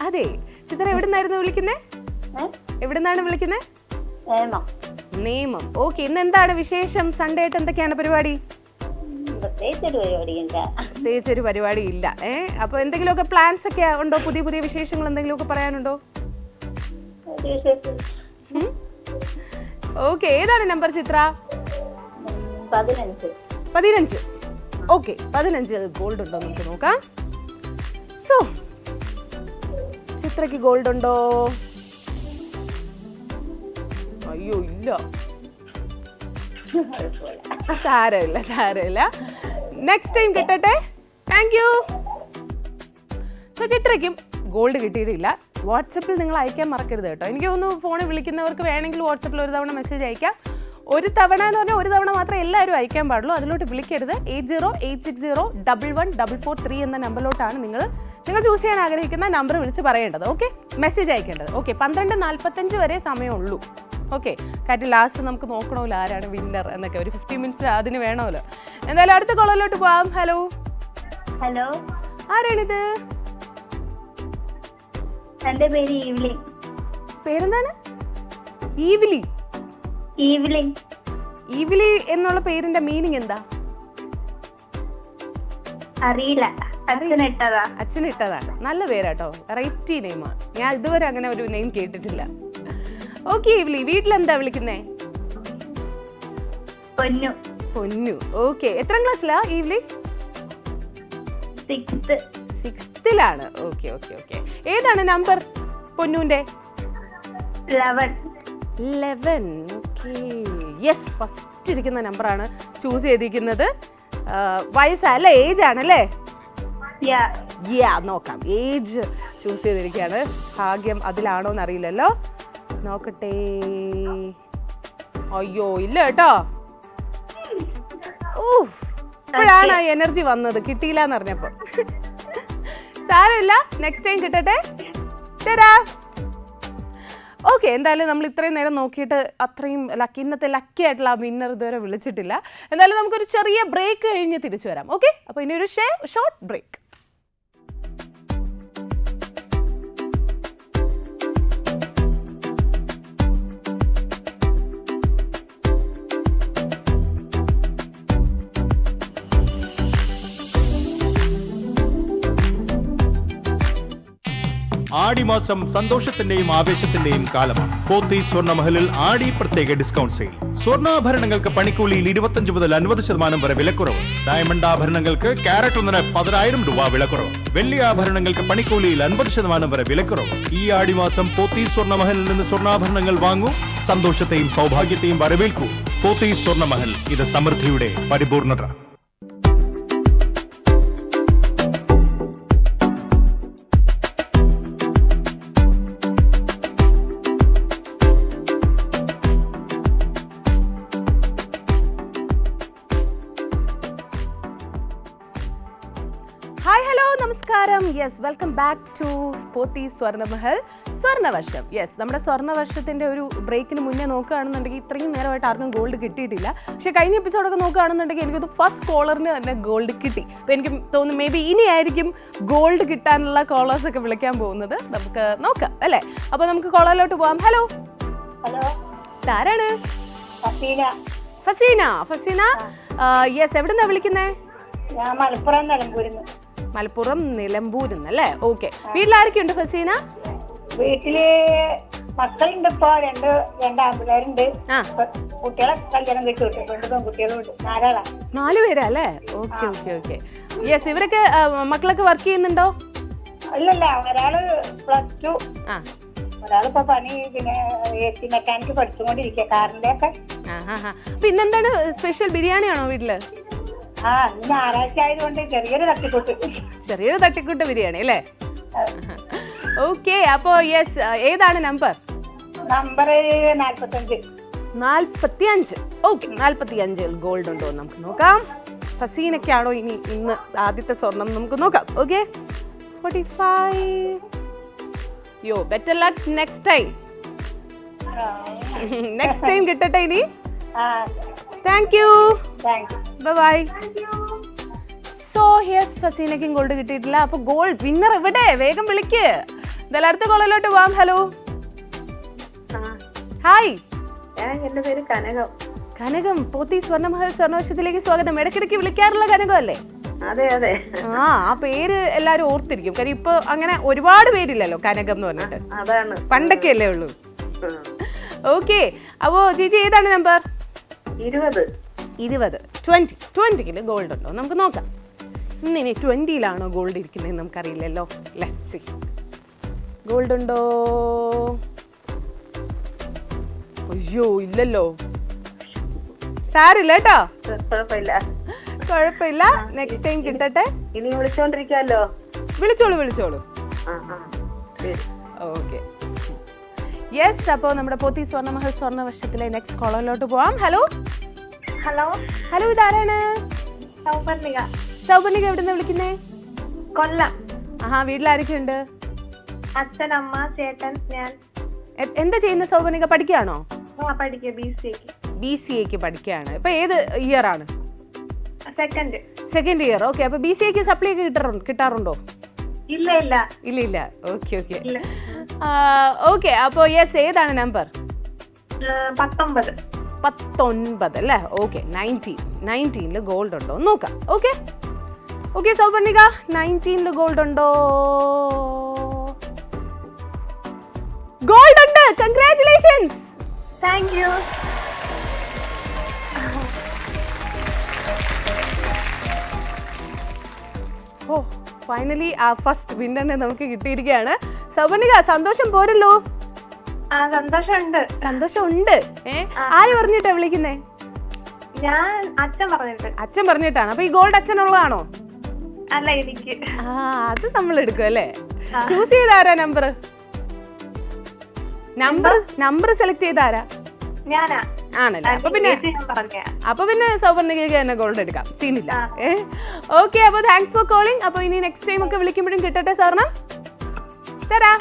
അതെ. ചിത്ര എവിടുന്നായിരുന്നു വിളിക്കുന്നേ? എവിടുന്നാണ് വിളിക്കുന്നേ? നേമം. ഓക്കെ. ഇന്ന് എന്താണ് വിശേഷം? സൺഡേ ആയിട്ട് എന്തൊക്കെയാണ് പരിപാടി? പ്രത്യേകിച്ചൊരു പരിപാടി ഇല്ല. അപ്പൊ എന്തെങ്കിലുമൊക്കെ പ്ലാൻസ് ഒക്കെ ഉണ്ടോ? പുതിയ വിശേഷങ്ങൾ എന്തെങ്കിലുമൊക്കെ പറയാനുണ്ടോ? ഓക്കെ. ഏതാണ് നമ്പർ ചിത്ര? 15. ഓക്കെ. 15 ഗോൾഡ് ഉണ്ടോ നമുക്ക് നോക്കാം. സോ ചിത്രക്ക് ഗോൾഡ് ഉണ്ടോ? അയ്യോ ഇല്ല. സാരമില്ല. നെക്സ്റ്റ് ടൈം കിട്ടട്ടെ. Thank U. സോ ചിത്രയ്ക്കും ഗോൾഡ് കിട്ടിയിട്ടില്ല. വാട്സപ്പിൽ നിങ്ങൾ അയക്കാൻ മറക്കരുത് കേട്ടോ. എനിക്ക് തോന്നുന്നു ഫോണിൽ വിളിക്കുന്നവർക്ക് വേണമെങ്കിൽ വാട്സപ്പിൽ ഒരു തവണ മെസ്സേജ് അയക്കാം. ഒരു തവണ എന്ന് പറഞ്ഞാൽ ഒരു തവണ മാത്രമേ എല്ലാവരും അയക്കാൻ പാടുള്ളൂ. അതിലോട്ട് വിളിക്കരുത്. 8086014443 എന്ന നമ്പറിലോട്ടാണ് നിങ്ങൾ ചൂസ് ചെയ്യാൻ ആഗ്രഹിക്കുന്ന നമ്പർ വിളിച്ച് പറയേണ്ടത്. Okay, message അയക്കേണ്ടത്. ഓക്കെ, 12:45 വരെ സമയമുള്ളൂ. ഓക്കെ, കാര്യം ലാസ്റ്റ് നമുക്ക് നോക്കണമല്ലോ ആരാണ് വിന്നർ എന്നൊക്കെ. ഒരു 15 മിനിറ്റ്സ് അതിന് വേണമല്ലോ. എന്തായാലും അടുത്ത കോളിലോട്ട് പോവാം. ഹലോ. ആരാണിത്? എന്റെ പേര് ഈവ്ലിൻ. പേരെന്താണ്? ഈവ്ലി എന്നുള്ള പേരിന്റെ മീനിങ് എന്താ? അറിയില്ല, അച്ഛനിട്ടതാ. അച്ഛനിട്ടതാണ്. നല്ല പേരാട്ടോ, വെറൈറ്റി നെയിമാണ്. ഞാൻ ഇതുവരെ അങ്ങനെ ഒരു നെയിം കേട്ടിട്ടില്ല. ഓക്കെ ഇവ്ലി, വീട്ടിലെന്താ വിളിക്കുന്നേ? പൊന്നു. പൊന്നു. ഓക്കെ, എത്രാം ക്ലാസ്സിലാ ഇവ്ലി? 6th. 6th. Okay okay okay. ഏതാണ് നമ്പർ പൊന്നുന്റെ? 11. ഓക്കെ, യെസ്, ഫസ്റ്റ് ഇരിക്കുന്ന നമ്പറാണ് ചൂസ് ചെയ്തിരിക്കുന്നത്. വയസ്സല്ല, ഏജ് ആണല്ലേ? നോക്കാം, ഏജ് ചൂസ് ചെയ്തിരിക്കുകയാണ്. ഭാഗ്യം അതിലാണോ എന്നറിയില്ലല്ലോ, നോക്കട്ടെ. അയ്യോ ഇല്ല കേട്ടോ. ഇപ്പോഴാണ് ആ എനർജി വന്നത്, കിട്ടിയില്ല എന്ന് പറഞ്ഞപ്പോ. സാരമില്ല, നെക്സ്റ്റ് ടൈം കിട്ടട്ടെ. തരാ. ഓക്കെ, എന്തായാലും നമ്മൾ ഇത്രയും നേരം നോക്കിയിട്ട് അത്രയും ഇന്നത്തെ ലക്കി ആയിട്ടുള്ള ആ വിന്നർ ഇതുവരെ വിളിച്ചിട്ടില്ല. എന്തായാലും നമുക്കൊരു ചെറിയ ബ്രേക്ക് കഴിഞ്ഞ് തിരിച്ചു വരാം. ഓക്കെ, അപ്പോൾ ഇനി ഒരു ഷോർട്ട് ബ്രേക്ക്. ആടിമാസം സന്തോഷത്തിന്റെയും ആവേശത്തിന്റെയും കാലമാണ്. പോത്തീസ് സ്വർണ്ണമഹലിൽ ആടി പ്രത്യേക ഡിസ്കൗണ്ട് സെയിൽ. സ്വർണ്ണാഭരണങ്ങൾക്ക് പണിക്കൂലിയിൽ 25 മുതൽ 50% വരെ വിലക്കുറവ്. ഡയമണ്ട് ആഭരണങ്ങൾക്ക് ക്യാരറ്റ് ഒന്നിന് 10,000 രൂപ വിലക്കുറവ്. വെള്ളി ആഭരണങ്ങൾക്ക് പണിക്കൂലിയിൽ 50% വരെ വിലക്കുറവ്. ഈ ആടിമാസം പോത്തീസ് സ്വർണ്ണമഹലിൽ നിന്ന് സ്വർണ്ണാഭരണങ്ങൾ വാങ്ങൂ, സന്തോഷത്തെയും സൗഭാഗ്യത്തെയും വരവേൽക്കൂ. പോത്തീസ് സ്വർണ്ണമഹൽ, ഇത് സമൃദ്ധിയുടെ പരിപൂർണത. ഹായ്, ഹലോ, നമസ്കാരം. Yes, welcome back to Pothys Swarnamahal Swarnavarsham. Yes, നമ്മുടെ സ്വർണ്ണവർഷത്തിൻ്റെ ഒരു ബ്രേക്കിന് മുന്നേ നോക്കുകയാണെന്നുണ്ടെങ്കിൽ ഇത്രയും നേരമായിട്ട് ആർക്കും ഗോൾഡ് കിട്ടിയിട്ടില്ല. പക്ഷേ കഴിഞ്ഞ എപ്പിസോഡൊക്കെ നോക്കുകയാണെന്നുണ്ടെങ്കിൽ എനിക്കത് ഫസ്റ്റ് കോളറിന് തന്നെ ഗോൾഡ് കിട്ടി. അപ്പോൾ എനിക്ക് തോന്നുന്നു മേ ബി ഇനിയായിരിക്കും ഗോൾഡ് കിട്ടാനുള്ള കോളേഴ്സൊക്കെ വിളിക്കാൻ പോകുന്നത്. നമുക്ക് നോക്കാം അല്ലേ? അപ്പോൾ നമുക്ക് കോളറിലോട്ട് പോകാം. ഹലോ. ഹലോ, ആരാണ്? ഫസീന. യെസ്, എവിടെ നിന്നാണ് വിളിക്കുന്നേ? ഞാൻ മലപ്പുറം നിലമ്പൂരിന്ന്. മലപ്പുറം നിലമ്പൂരിന്ന് അല്ലേ? ഓക്കെ. വീട്ടിലാരൊക്കെയുണ്ട് ഫസീന? വീട്ടില് മക്കളുണ്ട്, ഇപ്പൊ രണ്ട് ആൺപിള്ളേരുണ്ട്. കുട്ടികളെ കല്യാണം കഴിച്ചു വിട്ടു, 2 പെൺകുട്ടികളും ഉണ്ട്. 4 ആളാ. 4 പേരാ അല്ലേ? Okay okay okay. യെസ്, ഇവരൊക്കെ മക്കളൊക്കെ വർക്ക് ചെയ്യുന്നുണ്ടോ? ഇല്ലല്ല, ഒരാള് +2, ഒരാളിപ്പോ പണി പിന്നെ AC മെക്കാനിക്ക് പഠിച്ചുകൊണ്ടിരിക്കുക, കാറിന്റെ ഒക്കെ. അപ്പൊ ഇന്നെന്താണ് സ്പെഷ്യൽ? ബിരിയാണിയാണോ വീട്ടില്? ഇന്ന് ഞായറാഴ്ച ആയതുകൊണ്ട് ചെറിയൊരു തട്ടിക്കൂട്ട് ബിരിയാണി അല്ലേ? ഓക്കെ, അപ്പോ യെസ്, ഏതാണ് നമ്പർ? 45. ഓക്കെ, 45 ഗോൾഡ് ഉണ്ടോ നമുക്ക് നോക്കാം. ഫസീനൊക്കെയാണോ ഇന്ന് ആദ്യത്തെ സ്വർണം? നമുക്ക് നോക്കാം. Okay, 45. Yo, better luck next time. Next time കിട്ടട്ടെ ഇനി. Thank you, bye. So yes, ഫസീനയ്ക്കും ഗോൾഡ് കിട്ടിയിട്ടില്ല. അപ്പൊ ഗോൾഡ് വിന്നർ എവിടെ? വേഗം വിളിക്ക്. എന്തായാലും അടുത്ത കോളിലോട്ട് പോവാം. ഹലോ. ഹായ്, എന്റെ പേര് കനകം. പോത്തീസ് സ്വർണ്ണമഹൽ സ്വർണ്ണവർഷത്തിലേക്ക് സ്വാഗതം. ഇടയ്ക്കിടയ്ക്ക് വിളിക്കാറുള്ള കനകം അല്ലേ? അതെ. ആ പേര് എല്ലാരും ഓർത്തിരിക്കും. കാര്യം ഇപ്പൊ അങ്ങനെ ഒരുപാട് പേരില്ലല്ലോ കനകം എന്ന് പറഞ്ഞിട്ട്. അതാണ്, പണ്ടൊക്കെ അല്ലേ ഉള്ളൂ. ഓക്കെ, അപ്പോ ചേച്ചി ഏതാണ് നമ്പർ? 20. 20 ഗോൾഡ് ഉണ്ടോ നമുക്ക് നോക്കാം. ഇന്നിനി 20 ഗോൾഡ് ഇരിക്കുന്നത് നമുക്കറിയില്ലല്ലോ. Let's see. ഗോൾഡ് ഉണ്ടോ? അയ്യോ ഇല്ലല്ലോ. സാരില്ല കേട്ടോ, കുഴപ്പമില്ല. നെക്സ്റ്റ് ടൈം കിട്ടട്ടെ. ഇനി വിളിച്ചോണ്ടിരിക്കാലോ. വിളിച്ചോളൂ. Okay, yes. അപ്പോൾ നമ്മുടെ പോത്തീസ് സ്വർണ്ണമഹൽ സ്വർണ്ണവർഷത്തിലെ നെക്സ്റ്റ് കോളറിലോട്ട് പോവാം. ഹലോ. ഇതാരാണ്? സൗപർണിക. എവിടെ നിന്ന് വിളിക്കുന്നേ? കൊല്ലം. വീട്ടിലാരൊക്കെ ഉണ്ട്? അച്ഛൻ, അമ്മ, ചേട്ടൻ, ഞാൻ. എന്താ ചെയ്യുന്ന സൗപർണിക? പഠിക്കുകയാണോ? BCA പഠിക്കുകയാണ്. ഇപ്പൊ ഏത് ഇയർ ആണ്? Second year. ഓക്കെ, അപ്പൊ BCA സപ്ലൈ ഒക്കെ കിട്ടാറുണ്ടോ? ഇല്ല. ഓക്കെ. ഓക്കെ, അപ്പൊ യെസ്, ഏതാണ് നമ്പർ? 19 അല്ലേ? ഓക്കെ, 19 ഗോൾഡ് ഉണ്ടോ നോക്കാം. ഓക്കെ, ഓക്കെ സൗപർണിക 19 ഗോൾഡ് ഉണ്ടോ? ഗോൾഡ് ഉണ്ട്. കൺഗ്രാറ്റുലേഷൻസ്. Thank you. ഓ ഫൈനലി ആ ഫസ്റ്റ് വിന്നറിനെ നമുക്ക് കിട്ടിയിരിക്കുകയാണ്. സൗപർണിക സന്തോഷം പോരല്ലോ? സന്തോഷമുണ്ട്. സന്തോഷമുണ്ട്. ആര് പറഞ്ഞിട്ടാ വിളിക്കുന്നേ? ഞാൻ അച്ഛൻ പറഞ്ഞിട്ട്. അച്ഛൻ പറഞ്ഞിട്ടാണ്. അപ്പൊ ഈ ഗോൾഡ് അച്ഛനുള്ളതാണോ? അല്ല, എനിക്ക്. അത് നമ്മൾ എടുക്കും അല്ലേ? ചൂസ് ചെയ്താരാ നമ്പർ? നമ്പർ സെലക്ട് ചെയ്താരാ? ഞാനാ. ആണല്ലേ? അപ്പൊ പിന്നെ സൗപർണികയ്ക്ക് തന്നെ ഗോൾഡ് എടുക്കാം, സീനില്ല. ഓക്കെ, അപ്പൊ താങ്ക്സ് ഫോർ കോളിംഗ്. അപ്പൊ ഇനി നെക്സ്റ്റ് ടൈം ഒക്കെ വിളിക്കുമ്പോഴും കിട്ടട്ടെ സ്വർണം. തരാ.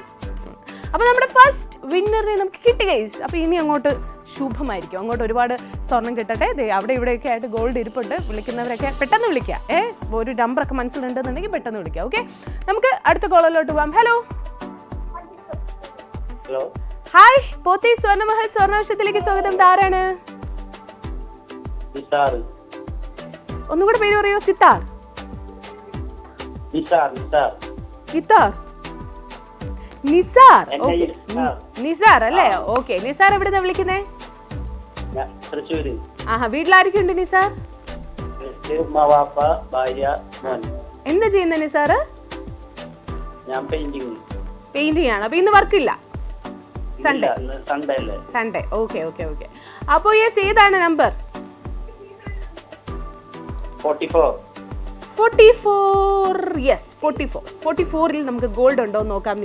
അപ്പൊ നമ്മുടെ ഫസ്റ്റ് വിന്നറിനെ നമുക്ക് കിട്ടി ഗൈസ്. അപ്പൊ ഇനി അങ്ങോട്ട് ശുഭമായിരിക്കും, അങ്ങോട്ട് ഒരുപാട് സ്വർണം കിട്ടട്ടെ. അവിടെ ഇവിടെയൊക്കെ ആയിട്ട് ഗോൾഡ് ഇരിപ്പുണ്ട്. വിളിക്കുന്നവരൊക്കെ പെട്ടെന്ന് വിളിക്കുക. ഒരു നമ്പറൊക്കെ മനസ്സിലുണ്ടെന്നുണ്ടെങ്കിൽ പെട്ടെന്ന് വിളിക്കുക. ഓക്കെ, നമുക്ക് അടുത്ത കോളിലോട്ട് പോവാം. ഹലോ. ഹായ്, പോത്തി സ്വർണ്ണമഹൽ സ്വർണ്ണവർഷത്തിലേക്ക് സ്വാഗതം. ആരാണ്? ഒന്നുകൂടെ പേര് പറയോ? സിത്താർ. നിസാർ. നിസാർ അല്ലേ? ഓക്കെ, നിസാർ എവിടുന്നാ വിളിക്കുന്നേ? ആഹാ, വീട്ടിലാരൊക്കെ ഉണ്ട് നിസാർ? എന്താ ചെയ്യുന്ന നിസാർ? പെയിന്റിംഗ് ആണ്. അപ്പൊ ഇന്ന് വർക്കില്ല? സൺഡേ. Okay okay okay. അപ്പോ യെസ്, ഏതാണ് നമ്പർ? 44. യെസ്, 44ൽ നമുക്ക് ഗോൾഡ് ഉണ്ടോ നോക്കാം.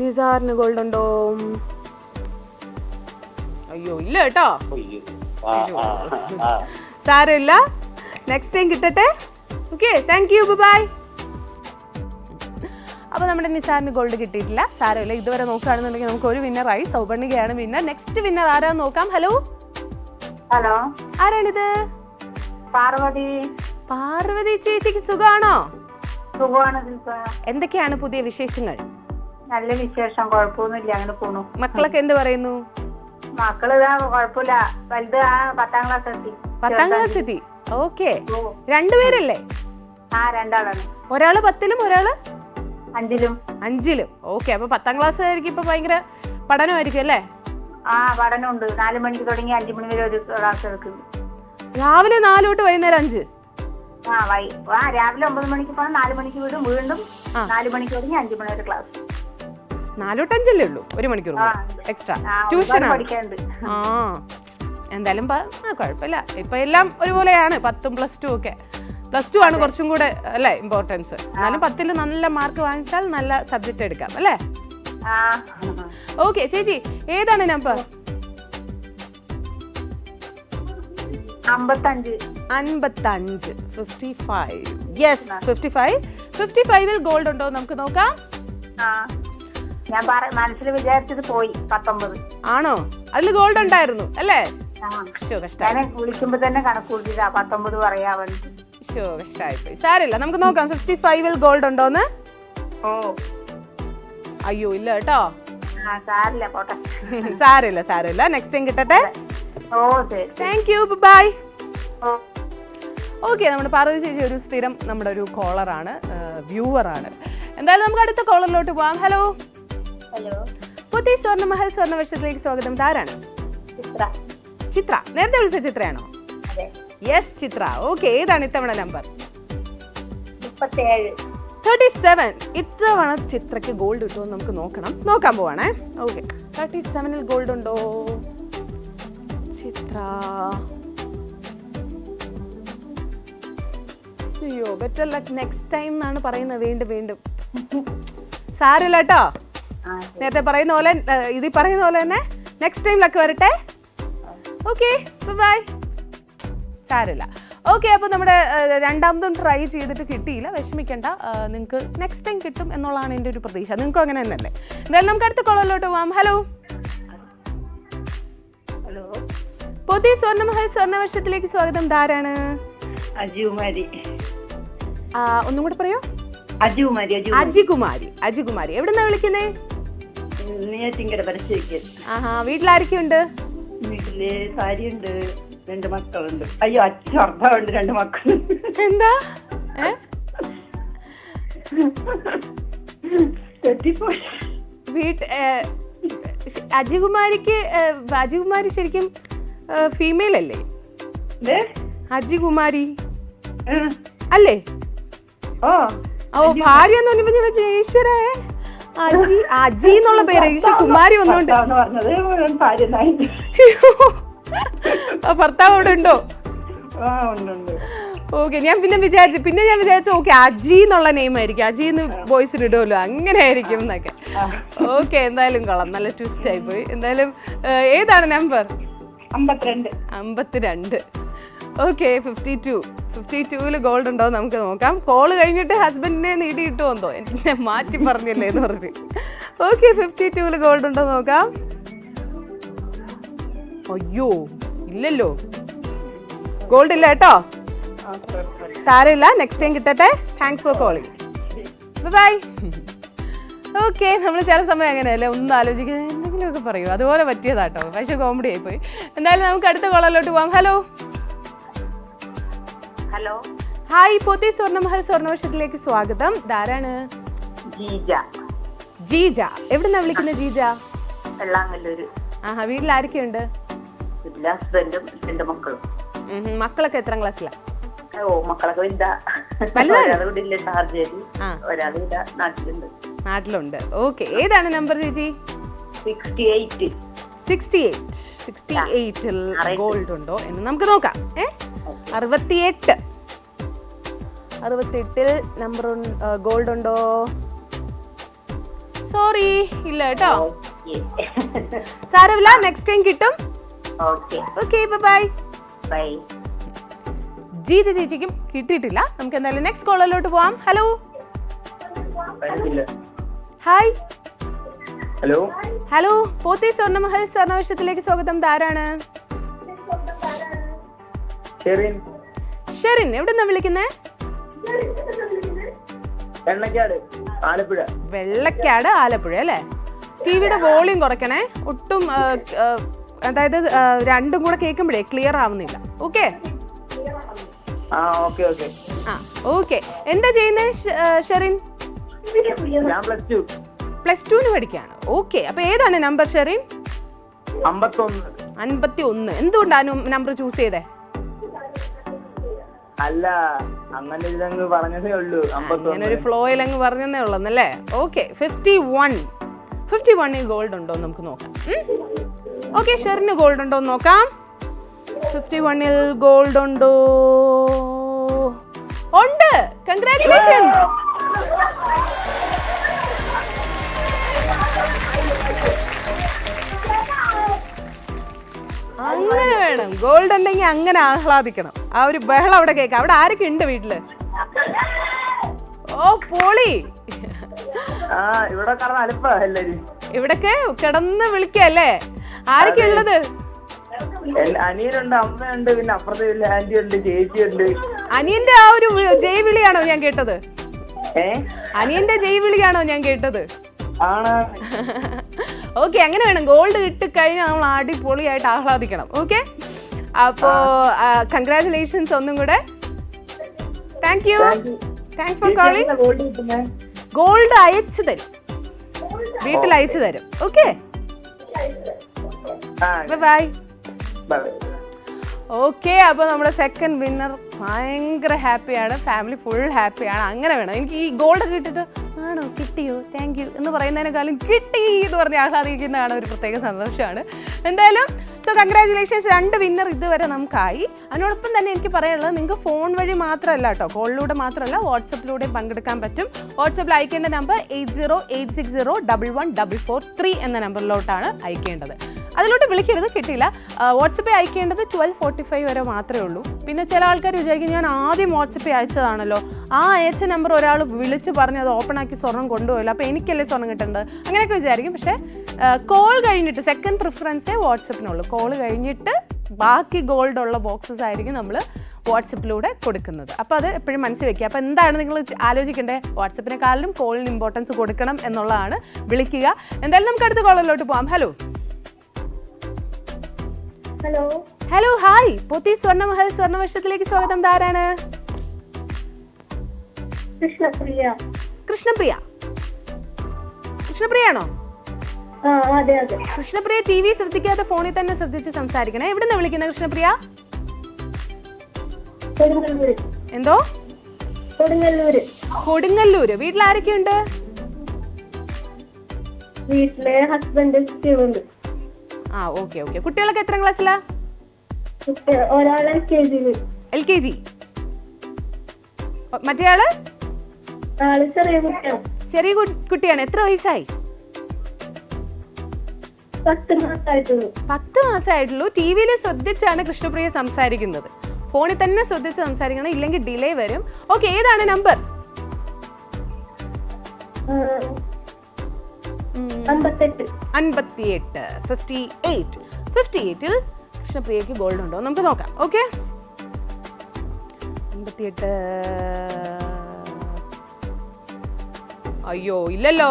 നിസാറിന് ഗോൾഡ് ഉണ്ടോ? അയ്യോ ഇല്ല കേട്ടോ. സാരമില്ല, നെക്സ്റ്റ് ടൈം കിട്ടട്ടെ. Okay, thank you, bye. അപ്പോൾ നമ്മുടെ നിസാറിന് ഗോൾഡ് കിട്ടിയിട്ടില്ല. സാരമില്ല, ഇതുവരെ നോക്കുകയാണെന്നുണ്ടെങ്കിൽ നമുക്ക് ഒരു വിന്നറായി. സൗപർണികയാണ് വിന്നർ. നെക്സ്റ്റ് വിന്നർ ആരാന്ന് നോക്കാം. ഹലോ. ഹലോ, ആരാണിത്? പാർവതി. പാർവതി ചേച്ചിക്ക് സുഖാണോ? സുഖമാണ്. എന്തൊക്കെയാണ് പുതിയ വിശേഷങ്ങൾ? നല്ല വിശേഷം, കുഴപ്പമൊന്നുമില്ല, അങ്ങനെ പോണു. മക്കളൊക്കെ എന്ത് പറയുന്നു? മക്കള് ഇതാ കുഴപ്പമില്ല. വലുത് 10ാം ക്ലാസ് എത്തി. 10ാം ക്ലാസ് എത്തി. ഓക്കെ, രണ്ടുപേരല്ലേ? രണ്ടാളാണ്. ഒരാള് 10ലും ഒരാള് 5ലും. ഓക്കെ, അപ്പൊ 10ാം ക്ലാസ് ആയിരിക്കും ഇപ്പൊ ഭയങ്കര പഠനമായിരിക്കും അല്ലേ? പഠനമുണ്ട്. 4 മണിക്ക് തുടങ്ങി 5 മണി വരെ ഒരു ക്ലാസ് എടുക്കുന്നു. രാവിലെ 4 തൊട്ട് വൈകുന്നേരം 5? രാവിലെ 9 മണിക്ക് പോകണം, 4 മണിക്ക് വിടും. വീണ്ടും 4 മണിക്ക് തുടങ്ങി 5 മണി വരെ ക്ലാസ്. 4 തൊട്ട് 5 അല്ലേ ഉള്ളൂ? 1 മണിക്കൂർ എക്സ്ട്രാ ട്യൂഷൻ പഠിക്കാനുണ്ട്. എന്തായാലും കുഴപ്പമില്ല. ഇപ്പൊ എല്ലാം ഒരുപോലെയാണ്. 10ഉം +2 ഒക്കെ. +2 ആണ് കുറച്ചും കൂടെ അല്ലേ ഇമ്പോർട്ടൻസ്. എന്നാലും 10ൽ നല്ല മാർക്ക് വാങ്ങിച്ചാൽ നല്ല സബ്ജക്റ്റ് എടുക്കാം അല്ലേ? ഓക്കെ ചേച്ചി, ഏതാണ് നമ്പർ? 55. 55. യെസ്, 55ൽ ഗോൾഡ് ഉണ്ടോ നമുക്ക് നോക്കാം. ഞാൻ മനസ്സിൽ വിചാരിച്ചത് പോയി. 19 ആണോ? അതിൽ ഗോൾഡ് ഉണ്ടായിരുന്നു അല്ലേ? ഞാൻ വിളിക്കുമ്പോ തന്നെ കണക്കൂട്ടില്ല 19 പറയാ വേണ്ടി. കഷ്ടായിപ്പോയി. സാരില്ല, നമുക്ക് നോക്കാം 55ൽ ഗോൾഡ് ഉണ്ടോന്ന്. അയ്യോ ഇല്ല കേട്ടോ. സാരില്ല, നെക്സ്റ്റ് ടൈം കിട്ടട്ടെ. Thank you, bye. ഓക്കെ, നമ്മുടെ പാർവതി ചേച്ചി ഒരു സ്ഥിരം നമ്മുടെ ഒരു കോളറാണ്, വ്യൂവറാണ്. എന്തായാലും നമുക്ക് അടുത്ത കോളറിലോട്ട് പോവാം. ഹലോ. പുതിയ സ്വർണ്ണമഹൽ സ്വർണ്ണവർഷത്തിലേക്ക് സ്വാഗതം. ആരാണ്? ചിത്ര. നേരത്തെ വിളിച്ച ചിത്രയാണോ? യെസ് ചിത്ര. ഓക്കെ, ഏതാണ് ഇത്തവണ നമ്പർ? 37. ഇത്തവണ ചിത്രയ്ക്ക് ഗോൾഡ് കിട്ടുമെന്ന് നമുക്ക് നോക്കാൻ പോവാണേ. ഓക്കെ, 37ൽ ഗോൾഡ് ഉണ്ടോ ചിത്ര? അയ്യോ, ബെറ്റർ ലക്ക് നെക്സ്റ്റ് ടൈം എന്നാണ് പറയുന്നത്. വീണ്ടും സാരില്ല കേട്ടോ. നേരത്തെ പറയുന്ന പോലെ ഇതിൽ പറയുന്ന പോലെ തന്നെ നെക്സ്റ്റ് ടൈം ലക്ക് വരട്ടെ. Okay, bye. സാരില്ല. ഓക്കെ, അപ്പോൾ നമ്മുടെ രണ്ടാമതും ട്രൈ ചെയ്തിട്ട് കിട്ടിയില്ല, വിഷമിക്കണ്ട. നിങ്ങൾക്ക് നെക്സ്റ്റ് ടൈം കിട്ടും എന്നുള്ളതാണ് എൻ്റെ ഒരു പ്രതീക്ഷ. നിങ്ങൾക്കും അങ്ങനെ തന്നെയല്ലേ? എന്തായാലും നമുക്ക് അടുത്ത കോളിലോട്ട് പോവാം. ഹലോ. പുതിയ സ്വർണ്ണമഹൽ സ്വർണ്ണവർഷത്തിലേക്ക് സ്വാഗതം. ആരാണ്? ഒന്നും കൂടെ പറയോ? അജികുമാരി. എവിടുന്നാ വിളിക്കുന്നേ? നെയ്യാറ്റിൻകര. ആഹാ, വീട്ടിലാരൊക്കെയുണ്ട്? വീട്ടില് ഭാര്യയുണ്ട്, രണ്ട് മക്കളുണ്ട്. അയ്യോ അച്ഛൻ ഭർത്താവുണ്ട്, രണ്ട് മക്കളുണ്ട്. എന്താ തെറ്റിപ്പോയി. അജികുമാരി ശരിക്കും ഫീമെയിൽ അല്ലേ? അജികുമാരി അല്ലേ? ഓ ഭാര്യ എന്ന് പറഞ്ഞപ്പോ ഞാൻ വെച്ച ഈശ്വരേ അജി എന്നുള്ള പേര് ഈശ്വര കുമാരി വന്നോണ്ട് ഭർത്താവ് അവിടെ ഉണ്ടോ? ഓക്കെ, ഞാൻ വിചാരിച്ചു ഓക്കെ അജി എന്നുള്ള നെയിം ആയിരിക്കും, അജി എന്ന് വോയിസിൽ ഇടുമല്ലോ, അങ്ങനെ ആയിരിക്കും എന്നൊക്കെ. ഓക്കെ, എന്തായാലും കൊള്ളാം, നല്ല ട്വിസ്റ്റ് ആയി പോയി. എന്തായാലും ഏതാണ് നമ്പർ? 52. ഓക്കെ, 52 ഗോൾഡ് ഉണ്ടോ നമുക്ക് നോക്കാം. കോള് കഴിഞ്ഞിട്ട് ഹസ്ബൻഡിനെ നേടിയിട്ടു എന്തോ എന്നെ മാറ്റി പറഞ്ഞല്ലേ എന്ന് പറഞ്ഞു. ഓക്കെ, 52 ഗോൾഡ് ഉണ്ടോ നോക്കാം. അയ്യോ ഇല്ലല്ലോ, ഗോൾഡ് ഇല്ല കേട്ടോ. സാരമില്ല, നെക്സ്റ്റ് ടൈം കിട്ടട്ടെ. Thanks for calling, bye. Okay, നമ്മൾ ചില സമയം അങ്ങനെയല്ലേ, ഒന്നും ആലോചിക്കുന്നത് എന്തെങ്കിലുമൊക്കെ പറയൂ, അതുപോലെ പറ്റിയതാട്ടോ, പക്ഷേ കോമഡി ആയിപ്പോയി. എന്തായാലും നമുക്ക് അടുത്ത കോളിലോട്ട് പോവാം. ഹലോ. ഹായ്, പോത്തി സ്വർണ്ണമഹൽ സ്വർണ്ണവർഷത്തിലേക്ക് സ്വാഗതം. ധാരാണ്? ജീജ. എവിടുന്നാ വിളിക്കുന്നത് ജീജ? ആഹാ, വീട്ടിൽ ആരൊക്കെയുണ്ട്? ഹസ്ബൻഡും 2 മക്കളും. മക്കളൊക്കെ എത്രാം ക്ലാസ്സിലാ? മക്കളൊക്കെ നാട്ടിലുണ്ട്. ഓക്കെ, ഏതാണ് നമ്പർ ചേച്ചി? 68 ഗോൾഡ് ഉണ്ടോ എന്ന് നമുക്ക് നോക്കാം. 68 നമ്പർ ഗോൾഡ് ഉണ്ടോ? സോറി, ഇല്ല കേട്ടോ. സാരമില്ല, നെക്സ്റ്റ് ടൈം കിട്ടും. Okay, bye. ജീജ ചേച്ചിക്കും കിട്ടിയിട്ടില്ല. നമുക്ക് എന്തായാലും നെക്സ്റ്റ് കോളിലോട്ട് പോവാം. Hello. Hi. Hello, Pothy Swarnamahal സ്വർണ്ണവർഷത്തിലേക്ക് സ്വാഗതം. ധാരാണ്? ഷെറിൻ. എവിടെന്നാ വിളിക്കുന്നേ? വെള്ളക്കാട്, ആലപ്പുഴ അല്ലേ? ടിവിയുടെ വോളിയം കുറയ്ക്കണേ, ഒട്ടും അതായത് രണ്ടും കൂടെ കേൾക്കുമ്പോഴേ ക്ലിയർ ആവുന്നില്ല. ഓക്കെ. ഓക്കെ, എന്താ ചെയ്യുന്നേ ഷെറിൻ? +2 പഠിക്കുകയാണ്. ഓക്കെ, അപ്പൊ ഏതാണ് നമ്പർ ഷെറിൻ? 51. എന്തുകൊണ്ടാണ് നമ്പർ ചൂസ് ചെയ്തേ? അല്ല, അങ്ങനെ പറഞ്ഞതേ ഉള്ളൂ. ഒരു ഫ്ലോയിൽ അങ്ങ് പറഞ്ഞതേ ഉള്ളന്നല്ലേ. ഓക്കെ, 51 ഗോൾഡ് ഉണ്ടോ നമുക്ക് നോക്കാം. ഓക്കെ, ഷെറിന് ഗോൾഡ് ഉണ്ടോ എന്ന് നോക്കാം. 51 ഗോൾഡ് ഉണ്ടോ? ഉണ്ട്. കൺഗ്രാറ്റുലേഷൻസ്. അങ്ങനെ വേണം, ഗോൾഡ് ഉണ്ടെങ്കിൽ അങ്ങനെ ആഹ്ലാദിക്കണം. ആ ഒരു ബഹളം അവിടെ കേൾക്കാം. അവിടെ ആരൊക്കെ ഉണ്ട് വീട്ടില്? ഓ പോളി, ഇവിടൊക്കെ കിടന്ന് വിളിക്കല്ലേ. ആരൊക്കെ ഉള്ളത്? അനിയനുണ്ട്, അമ്മയുണ്ട്, പിന്നെ അപ്പുറത്തെ ആന്റി ഉണ്ട്, ചേച്ചിയുണ്ട്. അനിയന്റെ ആ ഒരു ജയ് വിളിയാണോ ഞാൻ കേട്ടത്? അനിയന്റെ ജയ് വിളിയാണോ ഞാൻ കേട്ടത്? ഓക്കെ, അങ്ങനെ വേണം. ഗോൾഡ് കിട്ടിക്കഴിഞ്ഞാൽ നമ്മൾ അടിപൊളിയായിട്ട് ആഹ്ലാദിക്കണം. ഓക്കെ, അപ്പോ കൺഗ്രാറ്റുലേഷൻസ് ഒന്നും കൂടെ. Thank you, thanks for calling. Gold അയച്ചു തരും, വീട്ടിൽ അയച്ചു തരും. Okay, bye. ഓക്കെ, അപ്പോൾ നമ്മുടെ സെക്കൻഡ് വിന്നർ ഭയങ്കര ഹാപ്പിയാണ്, ഫാമിലി ഫുൾ ഹാപ്പിയാണ്. അങ്ങനെ വേണം. എനിക്ക് ഈ ഗോൾഡ് കിട്ടിയിട്ട് ആണോ കിട്ടിയോ താങ്ക് യു എന്ന് പറയുന്നതിനേക്കാളും കിട്ടി എന്ന് പറഞ്ഞ് ആഹ്ലാദിക്കുന്നതാണ് ഒരു പ്രത്യേക സന്തോഷമാണ്. എന്തായാലും സോ കൺഗ്രാറ്റുലേഷൻസ്, 2 വിന്നർ ഇതുവരെ നമുക്കായി. അതിനോടൊപ്പം തന്നെ എനിക്ക് പറയാനുള്ളത്, നിങ്ങൾക്ക് ഫോൺ വഴി മാത്രമല്ല കേട്ടോ, കോളിലൂടെ മാത്രമല്ല വാട്സപ്പിലൂടെ പങ്കെടുക്കാൻ പറ്റും. വാട്സപ്പിൽ അയക്കേണ്ട നമ്പർ 8086011443 എന്ന നമ്പറിലോട്ടാണ് അയക്കേണ്ടത്. അതിലോട്ട് വിളിക്കരുത്, കിട്ടിയില്ല. വാട്സപ്പിൽ അയക്കേണ്ടത് 12:45 വരെ മാത്രമേ ഉള്ളൂ. പിന്നെ ചില ആൾക്കാർ വിചാരിക്കും ഞാൻ ആദ്യം വാട്സപ്പിൽ അയച്ചതാണല്ലോ, ആ അയച്ച നമ്പർ ഒരാൾ വിളിച്ച് പറഞ്ഞ് അത് ഓപ്പൺ ആക്കി സ്വർണ്ണം കൊണ്ടുപോയില്ല, അപ്പോൾ എനിക്കല്ലേ സ്വർണ്ണം കിട്ടേണ്ടത്, അങ്ങനെയൊക്കെ വിചാരിക്കും. പക്ഷേ കോൾ കഴിഞ്ഞിട്ട് സെക്കൻഡ് പ്രിഫറൻസേ വാട്സപ്പിനുള്ളൂ. കോൾ കഴിഞ്ഞിട്ട് ബാക്കി ഗോൾഡ് ഉള്ള ബോക്സസ് ആയിരിക്കും നമ്മൾ വാട്സപ്പിലൂടെ കൊടുക്കുന്നത്. അപ്പോൾ അത് എപ്പോഴും മനസ്സിൽ വെക്കുക. അപ്പോൾ എന്താണ് നിങ്ങൾ ആലോചിക്കേണ്ടത്? വാട്സപ്പിനെക്കാളും കോളിന് ഇമ്പോർട്ടൻസ് കൊടുക്കണം എന്നുള്ളതാണ്. വിളിക്കുക. എന്തായാലും നമുക്ക് അടുത്ത കോളിലോട്ട് പോകാം. Hello. Hello hi Pothy Swarnamahal സ്വർണ്ണവർഷത്തിലേക്ക് സ്വാഗതം. ആരാണ്? കൃഷ്ണപ്രിയ. കൃഷ്ണപ്രിയ. കൃഷ്ണപ്രിയാണോ? അതെ അതെ. കൃഷ്ണപ്രിയ ടി വി ശ്രദ്ധിക്കാതെ ഫോണിൽ തന്നെ ശ്രദ്ധിച്ച് സംസാരിക്കണേ. എവിടെ നിന്ന് വിളിക്കുന്നത് കൃഷ്ണപ്രിയ? കൊടുങ്ങല്ലൂര്. എന്തോ? കൊടുങ്ങല്ലൂര്. കൊടുങ്ങല്ലൂര്. വീട്ടിൽ ആരൊക്കെയുണ്ട്? വീട്ടിലെ ഹസ്ബൻഡ് കുട്ടികളുണ്ട്. Okay okay. കുട്ടികളൊക്കെ എത്ര ക്ലാസ്സിലാ? ഒരാൾ LKG. LKG. മറ്റേയാള്? ആള് ചെറിയ കുട്ടിയാണ്. ചെറിയ കുട്ടിയാണ്. എത്ര വയസ്സായി? 10 മാസമായിട്ടുള്ളൂ. 10 മാസമായിട്ടുള്ളൂ. ടി വിയിൽ ശ്രദ്ധിച്ചാണ് കൃഷ്ണപ്രിയ സംസാരിക്കുന്നത്. ഫോണിൽ തന്നെ ശ്രദ്ധിച്ച് സംസാരിക്കണം, ഇല്ലെങ്കിൽ ഡിലേ വരും. ഓക്കെ, ഏതാണ് നമ്പർ? 58. 58ൽ കൃഷ്ണപ്രിയക്ക് ഗോൾഡ് ഉണ്ടോ നമുക്ക് നോക്കാം. ഓക്കെ, 58. അയ്യോ ഇല്ലല്ലോ.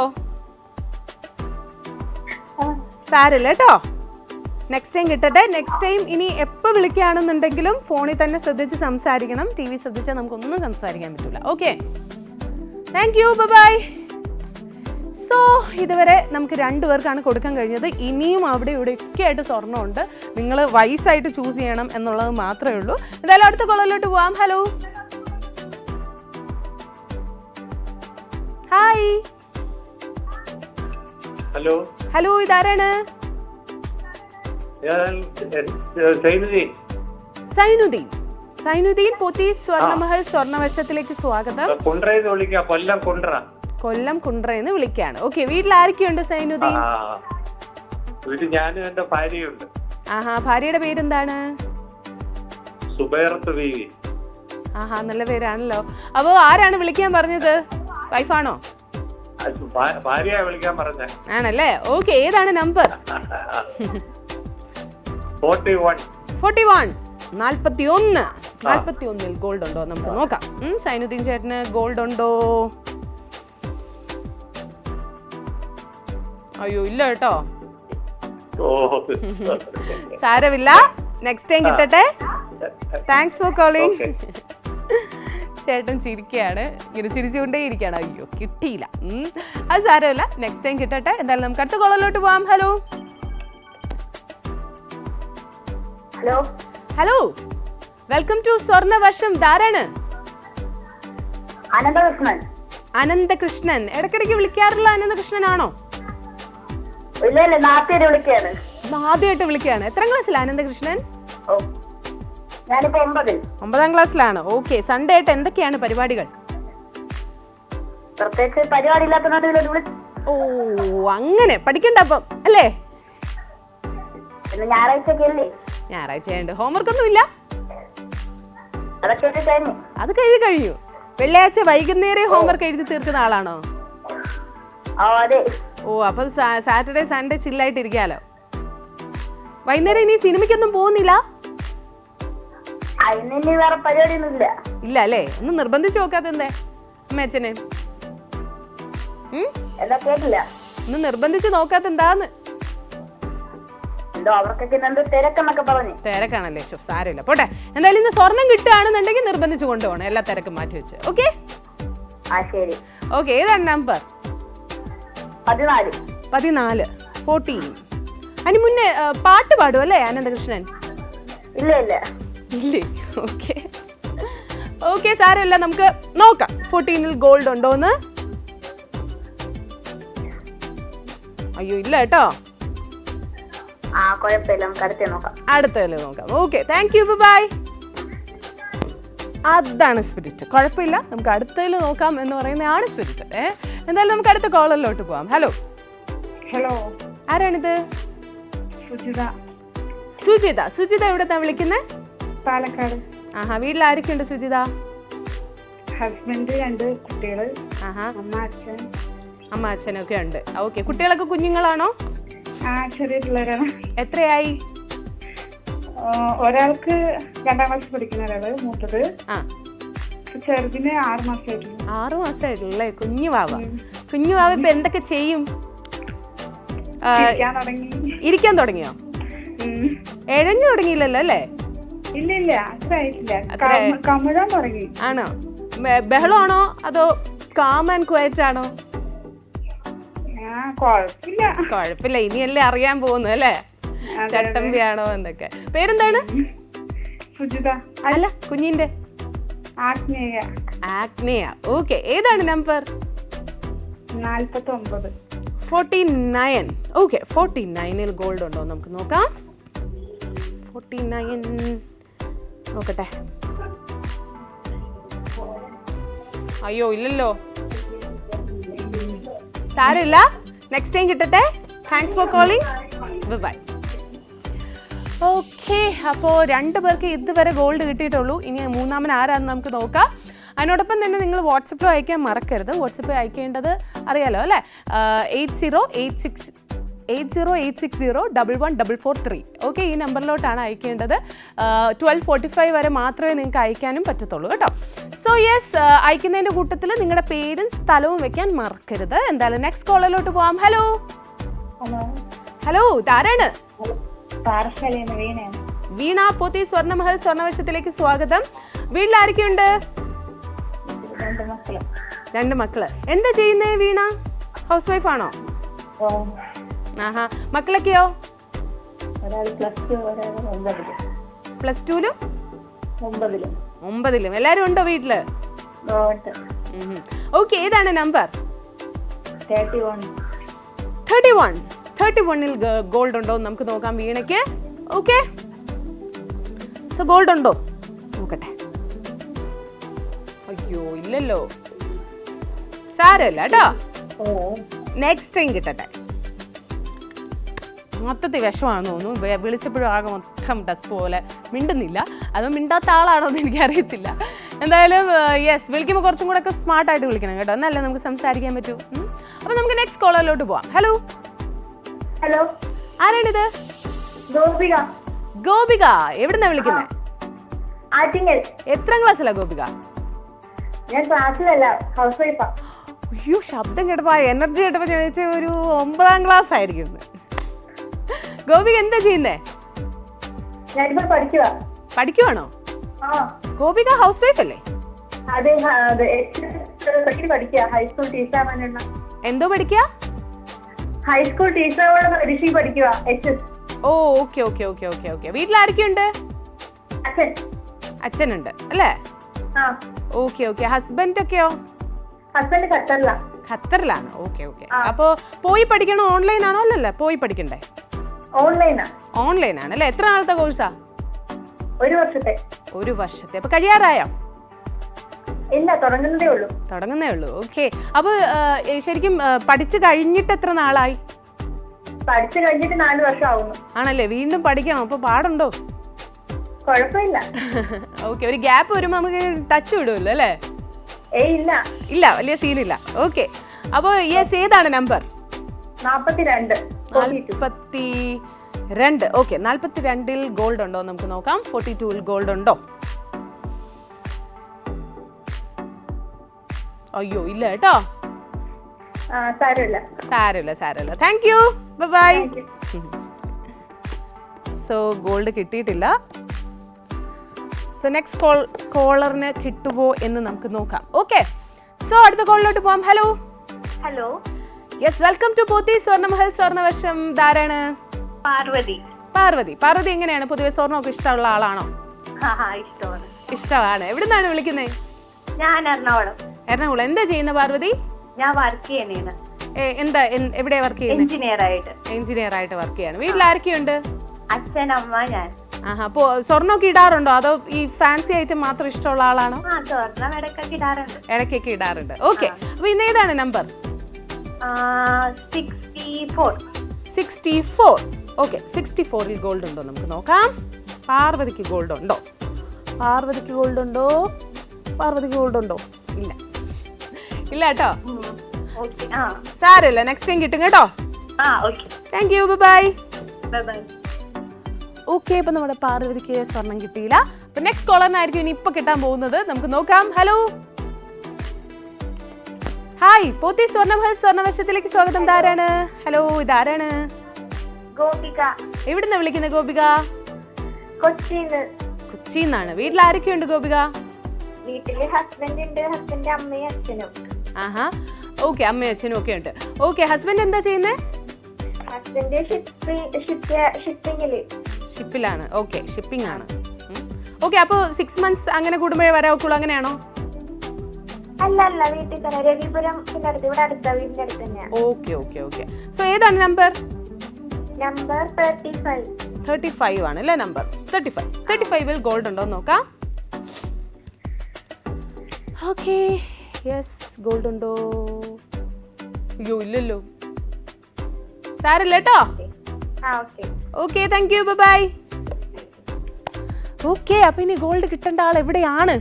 സാരല്ല കേട്ടോ, നെക്സ്റ്റ് ടൈം കിട്ടട്ടെ. നെക്സ്റ്റ് ടൈം ഇനി എപ്പോൾ വിളിക്കുകയാണെന്നുണ്ടെങ്കിലും ഫോണിൽ തന്നെ ശ്രദ്ധിച്ച് സംസാരിക്കണം. ടി വി ശ്രദ്ധിച്ചാൽ നമുക്കൊന്നും സംസാരിക്കാൻ പറ്റില്ല. Okay, thank you, bye. So ഇതുവരെ നമുക്ക് 2 പേർക്കാണ് കൊടുക്കാൻ കഴിഞ്ഞത്. ഇനിയും അവിടെ ഇവിടെയൊക്കെ ആയിട്ട് സ്വർണ്ണമുണ്ട്. നിങ്ങൾ വയസ്സായിട്ട് ചൂസ് ചെയ്യണം എന്നുള്ളത് മാത്രമേ ഉള്ളൂ. എന്തായാലും അടുത്ത കോളിലോട്ട് പോവാം. Hello hi. ഹലോ ഹലോ, ഇതാരാണ്? സൈനുദ്ദീൻ. സൈനുദ്ദീൻ, പോത്തി സ്വർണ്ണമഹൽ സ്വർണ്ണവർഷത്തിലേക്ക് സ്വാഗതം. കൊല്ലം കുണ്ട്രയെന്ന് വിളിക്കാണ്. ഓക്കെ, വീട്ടിൽ ആരൊക്കെയുണ്ട് സൈനുദ്ദീൻ? വീട്ടിൽ ഞാനും എന്റെ ഭാര്യയുണ്ട്. ഭാര്യയുടെ പേരെന്താണ്? സുബൈറത്ത് ബീവി. നല്ല പേരാണല്ലോ. അപ്പോ ആരാണ് വിളിക്കാൻ പറഞ്ഞത്? വൈഫാണോ? ഭാര്യ വിളിക്കാൻ പറഞ്ഞ ആണല്ലേ. ഓക്കെ, ഏതാണ് നമ്പർ? 41. 41ൽ ഗോൾഡ് ഉണ്ടോ നമുക്ക് നോക്കാം. സൈനുദ്ദീൻ ചേട്ടന് ഗോൾഡ് ഉണ്ടോ? അയ്യോ ഇല്ല കേട്ടോ. സാരമില്ല, നെക്സ്റ്റ് ടൈം കിട്ടട്ടെ. Thanks for calling. ചേട്ടൻ ചിരിക്കുകയാണ്, ഇങ്ങനെ ചിരിച്ചുകൊണ്ടേ ഇരിക്കുകയാണ്. അയ്യോ കിട്ടിയില്ല. അത് സാരമില്ല, നെക്സ്റ്റ് ടൈം കിട്ടട്ടെ. എന്തായാലും നമുക്ക് അടുത്ത കോളിലോട്ട് പോവാം. Hello hello hello, welcome to Swarnavarsham. ധാരാണ്? അനന്തകൃഷ്ണൻ. അനന്തകൃഷ്ണൻ. ഇടയ്ക്കിടയ്ക്ക് വിളിക്കാറുള്ള അനന്തകൃഷ്ണനാണോ? ഇല്ല, നാട്ടിൽ വിളിക്കാണ്. ആദ്യമായിട്ട് വിളിക്കുകയാണ്. എത്രാം ക്ലാസ്സിലാണ് അനന്തകൃഷ്ണൻ? ഞാനിപ്പോ 9ാം ക്ലാസ്സിലാണ്. ഓക്കെ, സൺഡേ ആയിട്ട് എന്തൊക്കെയാണ് പരിപാടികൾ? പ്രത്യേകിച്ച് പരിപാടി ഇല്ലാത്ത. ഓ അങ്ങനെ പഠിക്കണ്ട അപ്പം അല്ലേ? ഞായറാഴ്ചയുണ്ട്. ഹോംവർക്ക് ഒന്നും ഇല്ല? അത് കഴിഞ്ഞു. വെള്ളിയാഴ്ച വൈകുന്നേരം ഹോംവർക്ക് എഴുതി തീർക്കുന്ന ആളാണോ? ഓ, അപ്പൊ സാറ്റർഡേ സൺഡേ ചില്ലായിട്ട് ഇരിക്കാലോ. വൈകുന്നേരം ഇനി സിനിമയ്ക്കൊന്നും പോകുന്നില്ല? വേറെ പരിപാടിയൊന്നും ഇല്ല അല്ലേ? ഒന്ന് നിർബന്ധിച്ച് നോക്കാത്ത എന്തേ അമ്മയച്ഛനെ? ഒന്ന് നിർബന്ധിച്ച് നോക്കാത്ത എന്താന്ന്? തിരക്കാണല്ലേ? സാരമില്ല, പോട്ടെ. എന്തായാലും ഇന്ന് സ്വർണം കിട്ടുകയാണെന്നുണ്ടെങ്കിൽ നിർബന്ധിച്ച് കൊണ്ടുപോകണം. എല്ലാ തിരക്കും മാറ്റി വെച്ച്. ഓക്കെ ഓക്കെ, ഏതാണ് നമ്പർ? 14. അതിന് മുന്നേ പാട്ട് പാടും അല്ലേ അനന്തകൃഷ്ണൻ? ഇല്ലേ? ഓക്കെ, സാരമില്ല, നമുക്ക് നോക്കാം 14ൽ ഗോൾഡ് ഉണ്ടോന്ന്. അയ്യോ ഇല്ല കേട്ടോ. അടുത്തതില് നോക്കാം. Okay, thank you, bye. അതാണ് സ്പിരിറ്റ്. കുഴപ്പമില്ല, നമുക്ക് അടുത്തതിൽ നോക്കാം എന്ന് പറയുന്നതാണ് സ്പിരിറ്റ്. എന്തായാലും നമുക്ക് അടുത്ത കോളിലോട്ട് പോവാം. ഹലോ ആരാണിത്? സുജിത. എവിടെത്താ വിളിക്കുന്നേ? പാലക്കാട്. വീട്ടിൽ ആരൊക്കെയുണ്ട് സുജിത? ഹസ്ബൻഡ്, 2 കുട്ടികള്, അമ്മ അച്ഛനൊക്കെ ഉണ്ട്. ഓക്കെ, കുട്ടികളൊക്കെ കുഞ്ഞുങ്ങളാണോ? ചെറിയ പിള്ളേരാണ്. എത്രയായി? ഒരാൾക്ക് 2ാം ക്ലാസ് പഠിക്കുന്ന ഒരാള്, മൂത്തത്. ചെറുതിന് 6 മാസമായിട്ടുള്ളൂ. 6 മാസമായിട്ടുള്ളേ? കുഞ്ഞുവാവ ഇപ്പൊ എന്തൊക്കെ ചെയ്യും? ഇരിക്കാൻ തുടങ്ങിയോ? എഴഞ്ഞു തുടങ്ങിയില്ലല്ലോ അല്ലേ? ഇല്ല അത്രയായിട്ടില്ല. അത്രയായി- കമിഴാൻ തുടങ്ങി. ആണോ? ബഹളമാണോ അതോ കാം ആൻഡ് ക്വയറ്റ് ആണോ? കുഴപ്പമില്ല. കുഴപ്പമില്ല, ഇനിയല്ലേ അറിയാൻ പോകുന്നു അല്ലേ ചട്ടമ്പിയാണോ എന്നൊക്കെ. പേരെന്താണ്? സുജിത. അല്ല കുഞ്ഞിന്റെ ആഗ്നേയ. ആഗ്നേയ. ഓക്കെ, ഏതാണ് നമ്പർ? 49. 49. ഓക്കെ, 49ൽ ഗോൾഡ് ഉണ്ടോ നമുക്ക് നോക്കാം. 49 നോക്കട്ടെ. അയ്യോ ഇല്ലല്ലോ, സാരമില്ല, നെക്സ്റ്റ് ടൈം കിട്ടട്ടെ. Thanks for calling, bye. Okay, അപ്പോൾ 2 പേർക്ക് ഇതുവരെ ഗോൾഡ് കിട്ടിയിട്ടുള്ളൂ. ഇനി മൂന്നാമൻ ആരാന്ന് നമുക്ക് നോക്കാം. അതിനോടൊപ്പം തന്നെ നിങ്ങൾ വാട്സപ്പിലും അയക്കാൻ മറക്കരുത്. വാട്സപ്പിൽ അയക്കേണ്ടത് അറിയാലോ അല്ലേ, 8086011443. ഓക്കെ, ഈ നമ്പറിലോട്ടാണ് അയക്കേണ്ടത്. 12:45 വരെ മാത്രമേ നിങ്ങൾക്ക് അയക്കാനും പറ്റത്തുള്ളൂ കേട്ടോ. സോ യെസ്, അയക്കുന്നതിൻ്റെ കൂട്ടത്തിൽ നിങ്ങളുടെ പേരും സ്ഥലവും വെക്കാൻ മറക്കരുത്. എന്തായാലും നെക്സ്റ്റ് കോളിലോട്ട് പോവാം. ഹലോ ഹലോ, ഇതാരാണ്? വീണ. പോത്തി സ്വർണ്ണമഹൽ സ്വർണ്ണവർഷത്തിലേക്ക് സ്വാഗതം. വീട്ടിൽ ആരൊക്കെയുണ്ട്? 2 മക്കള്. എന്താ ചെയ്യുന്നേ വീണ? ഹൗസ് വൈഫ് ആണോ? ആഹാ. മക്കളൊക്കെയോ? +2ലും 9ലും. എല്ലാരും ഉണ്ടോ വീട്ടില്? ഓക്കെ, ഏതാണ് നമ്പർ? 31ൽ ഗോൾഡ് ഉണ്ടോ നമുക്ക് നോക്കാം വീണയ്ക്ക്. ഓക്കെ, സോ ഗോൾഡ് ഉണ്ടോ നോക്കട്ടെ. അയ്യോ ഇല്ലല്ലോ, സാരമില്ല കേട്ടോ, നെക്സ്റ്റ് ടൈം കിട്ടട്ടെ. മൊത്തത്തിൽ വിഷമാണെന്ന് തോന്നുന്നു. വിളിച്ചപ്പോഴും ആകെ മൊത്തം ഡസ്റ്റ് പോലെ, മിണ്ടുന്നില്ല. അത് മിണ്ടാത്ത ആളാണോ എന്ന് എനിക്കറിയത്തില്ല. എന്തായാലും യെസ്, വിളിക്കുമ്പോൾ കുറച്ചും കൂടെ ഒക്കെ സ്മാർട്ടായിട്ട് വിളിക്കണം കേട്ടോ, എന്നല്ലേ നമുക്ക് സംസാരിക്കാൻ പറ്റൂ. അപ്പോൾ നമുക്ക് നെക്സ്റ്റ് കോളറിലോട്ട് പോവാം. ഹലോ ഹലോ, ആരാണിത്? ഗോപിക. ഗോപിക, എവിടുന്നാ വിളിക്കുന്നത്? ആറ്റിങ്ങൽ. എത്രാം ക്ലാസ്സിലാ ഗോപിക? ഞാൻ ക്ലാസ്സിലല്ല, ഹൗസ് വൈഫാ. അയ്യോ, ശബ്ദം കേട്ടപ്പോൾ, എനർജി കേട്ടപ്പോൾ ഞാൻ വെച്ചാൽ ഒരു 9ാം ക്ലാസ് ആയിരിക്കും. ഗോപിക എന്താ ചെയ്യുന്നേ? ഞാനിപ്പോ പഠിക്കുവാണോ? ഗോപിക ഹൗസ് വൈഫ് അല്ലേ? അതെ, പഠിക്കുക. ഹൈസ്കൂൾ ടീച്ചറാവാനുള്ള. എന്തോ പഠിക്കുക? ഹൈസ്കൂൾ ടീച്ചറാവാനുള്ള പരീക്ഷ പഠിക്കുക. ഓ, ഓക്കെ. വീട്ടിൽ ആരൊക്കെയുണ്ട്? അച്ഛനുണ്ട് അല്ലേ? ഓക്കെ. ഹസ്ബൻഡ് ഒക്കെയോ? ഹസ്ബൻഡ് ഖത്തറിലാണ്. ഓക്കെ. അപ്പോ പോയി പഠിക്കണോ, ഓൺലൈൻ ആണോ? അല്ലല്ല, പോയി പഠിക്കണ്ടേ? ഓൺലൈൻ ആണ് അല്ലേ? എത്ര നാളത്തെ കോഴ്സാ? 1 വർഷത്തെ. 1 വർഷത്തെ. അപ്പൊ കഴിയാറായോ? ഇല്ല, തുടങ്ങുന്നേ ഉള്ളൂ. ഓക്കെ. അപ്പൊ ശരിക്കും പഠിച്ചു കഴിഞ്ഞിട്ട് എത്ര നാളായി? പഠിച്ചു കഴിഞ്ഞിട്ട് 4 വർഷം ആവുന്നു. ആണല്ലേ? വീണ്ടും പഠിക്കണം. അപ്പൊ പാടുണ്ടോ? കുഴപ്പമില്ല. ഓക്കെ, ഒരു ഗ്യാപ്പ് വരുമ്പോ നമുക്ക് ടച്ച് വിടുമല്ലോ അല്ലേ? ഇല്ല, വലിയ സീനില്ല. ഓക്കെ, അപ്പൊ യെസ്, ഏതാണ് നമ്പർ? 42. ഓക്കെ, 42ൽ ഗോൾഡ് ഉണ്ടോ നമുക്ക് നോക്കാം. 42ൽ ഗോൾഡ് ഉണ്ടോ? അയ്യോ ഇല്ല കേട്ടോ, സാരമില്ല. Thank you, bye. So gold കിട്ടിയിട്ടില്ല. സോ നെക്സ്റ്റ് കോളറിന് കിട്ടുമോ എന്ന് നമുക്ക് നോക്കാം. ഓക്കെ, സോ അടുത്ത കോളിലോട്ട് പോവാം. Hello. Yes, welcome to Pothy Swarnamahal Swarnavarsham. ധാരാണ്? പാർവതി. എങ്ങനെയാണ് പൊതുവെ സ്വർണ്ണമൊക്കെ ഇഷ്ടമുള്ള ആളാണോ? ഇഷ്ടമാണ്. എവിടുന്നാണ് വിളിക്കുന്നത്? ഞാൻ എറണാകുളം. എന്താ ചെയ്യുന്ന പാർവതി? ഞാൻ വർക്ക് ചെയ്യുന്നതാണ്. എവിടെയാ വർക്ക് ചെയ്യുന്നത്? എഞ്ചിനീയർ ആയിട്ട് വർക്ക് ചെയ്യാണ്. വീട്ടിൽ ആരൊക്കെയുണ്ട്? അച്ഛൻ, അമ്മ, ഞാൻ. അപ്പോ സ്വർണ്ണമൊക്കെ ഇടാറുണ്ടോ അതോ ഈ ഫാൻസി ഐറ്റം മാത്രം ഇഷ്ടമുള്ള ആളാണോ? ഇടയ്ക്കൊക്കെ ഇടാറുണ്ട്. ഓക്കെ, അപ്പൊ ഇന്ന് ഏതാണ് നമ്പർ? 64. ഓക്കെ, 64ൽ ഗോൾഡ് ഉണ്ടോ നമുക്ക് നോക്കാം. പാർവതിക്ക് ഗോൾഡ് ഉണ്ടോ? ഇല്ല കേട്ടോ, സാരമില്ല, നെക്സ്റ്റ് ടൈം കിട്ടും കേട്ടോ. Thank you, bye. ഓക്കെ, ഇപ്പൊ നമ്മുടെ പാർവതിക്ക് സ്വർണം കിട്ടിയില്ല. അപ്പൊ നെക്സ്റ്റ് കോളറിനായിരിക്കും ഇനി ഇപ്പൊ കിട്ടാൻ പോകുന്നത്. നമുക്ക് നോക്കാം. ഹലോ. ഹായ്, പോത്തി സ്വർണ്ണമഹൽ സ്വർണ്ണവർഷത്തിലേക്ക് സ്വാഗതം. ധാരാണ്? ഹലോ, ഇതാരാണ്? ഗോപിക. എവിടുന്നാ വിളിക്കുന്നത് ഗോപിക? കൊച്ചിന്നാണ്. വീട്ടിൽ ആരൊക്കെയുണ്ട് ഗോപിക? വീട്ടില് ഹസ്ബൻഡ് ഉണ്ട്, ഹസ്ബൻഡ് അമ്മയും അച്ഛനും. ആഹാ, ഓക്കെ, അമ്മയും അച്ഛനും ഒക്കെ ഉണ്ട്. ഓക്കെ, ഹസ്ബൻഡ് എന്താ ചെയ്യുന്നേ? ഹസ്ബൻഡ് ഷിപ്പിങ്ങില്. ഷിപ്പിലാണ്. ഓക്കെ, ഷിപ്പിംഗ് ആണ്. ഓക്കെ, അപ്പോൾ 6 months അങ്ങനെ കൂടുമ്പോഴേ വരാവുള്ളൂ, അങ്ങനെയാണോ? അല്ല അല്ല, വീട്ടിൽ തന്നെ രവിപുരം ഇവിടെ അടുത്ത വീടിന്റെ അടുത്ത് തന്നെയാണ്. Okay okay okay. സോ ഏതാണ് നമ്പർ? നമ്പർ 35. 35 ആണ് അല്ലേ നമ്പർ? 35ൽ ഗോൾഡ് ഉണ്ടോ നോക്കാം. ഓക്കെ, യെസ്, ഗോൾഡ് ഉണ്ടോ? അയ്യോ ഇല്ലല്ലോ, സാരല്ല കേട്ടോ. Okay, thank you, bye. Okay, അപ്പൊ ഇനി ഗോൾഡ് കിട്ടേണ്ട ആൾ എവിടെയാണ്?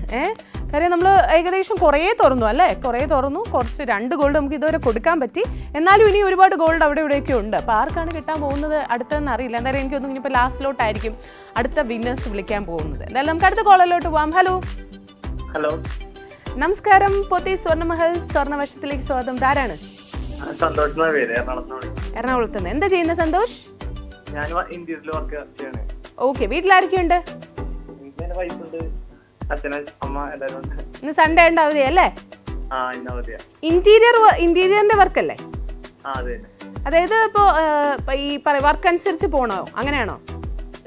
കാര്യം നമ്മൾ ഏകദേശം കുറേ തുറന്നു അല്ലേ, കുറച്ച് 2 ഗോൾഡ് നമുക്ക് ഇതുവരെ കൊടുക്കാൻ പറ്റി. എന്നാലും ഇനി ഒരുപാട് ഗോൾഡ് അവിടെ ഇവിടെയൊക്കെ ഉണ്ട്. അപ്പോൾ ആർക്കാണ് കിട്ടാൻ പോകുന്നത് അടുത്തതെന്ന് അറിയില്ല. എന്തായാലും എനിക്കൊന്നും ഇനിയിപ്പോൾ ലാസ്റ്റിലോട്ടായിരിക്കും അടുത്ത വിന്നേഴ്സ് വിളിക്കാൻ പോകുന്നത്. എന്തായാലും നമുക്ക് അടുത്ത കോളിലോട്ട് പോവാം. ഹലോ. ഹലോ, നമസ്കാരം. പോത്തി സ്വർണ്ണമഹൽ സ്വർണ്ണവർഷത്തിലേക്ക് സ്വാഗതം. ആരാണ്? സന്തോഷ്. എറണാകുളത്ത് നിന്ന്. എന്താ ചെയ്യുന്നത് സന്തോഷ്? ഞാൻ ഇന്ത്യയിൽ വർക്ക് ചെയ്യാണ്. ഓക്കെ, വീട്ടിലാരൊക്കെയുണ്ട്? വൈഫുണ്ട്, അച്ഛനും അമ്മ എല്ലാവരും ഉണ്ട്. ഇന്ന് സൺഡേ ഉണ്ട്, അവധിയല്ലേ? ഇന്ന് അവധിയാ. ഇന്റീരിയറിന്റെ വർക്ക് അല്ലേ? അതെ. അതായത് ഇപ്പോൾ ഈ വർക്ക് അനുസരിച്ച് പോണോ, അങ്ങനെയാണോ?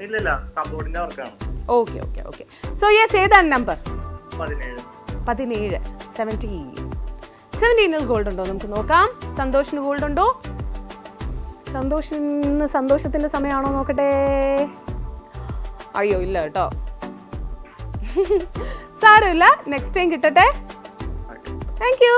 ഇല്ലല്ല, കമ്പോർഡിന്റെ വർക്കാണ്. Okay okay okay. So yes, ഏതാണ് നമ്പർ? 17. 17ൽ ഗോൾഡ് ഉണ്ടോ നമുക്ക് നോക്കാം. സന്തോഷിന് ഗോൾഡ് ഉണ്ടോ? സന്തോഷത്തിന്റെ സമയമാണോ നോക്കട്ടെ. അയ്യോ ഇല്ല കേട്ടോ. സാരമില്ല, നെക്സ്റ്റ് ടൈം കിട്ടട്ടെ. Thank U.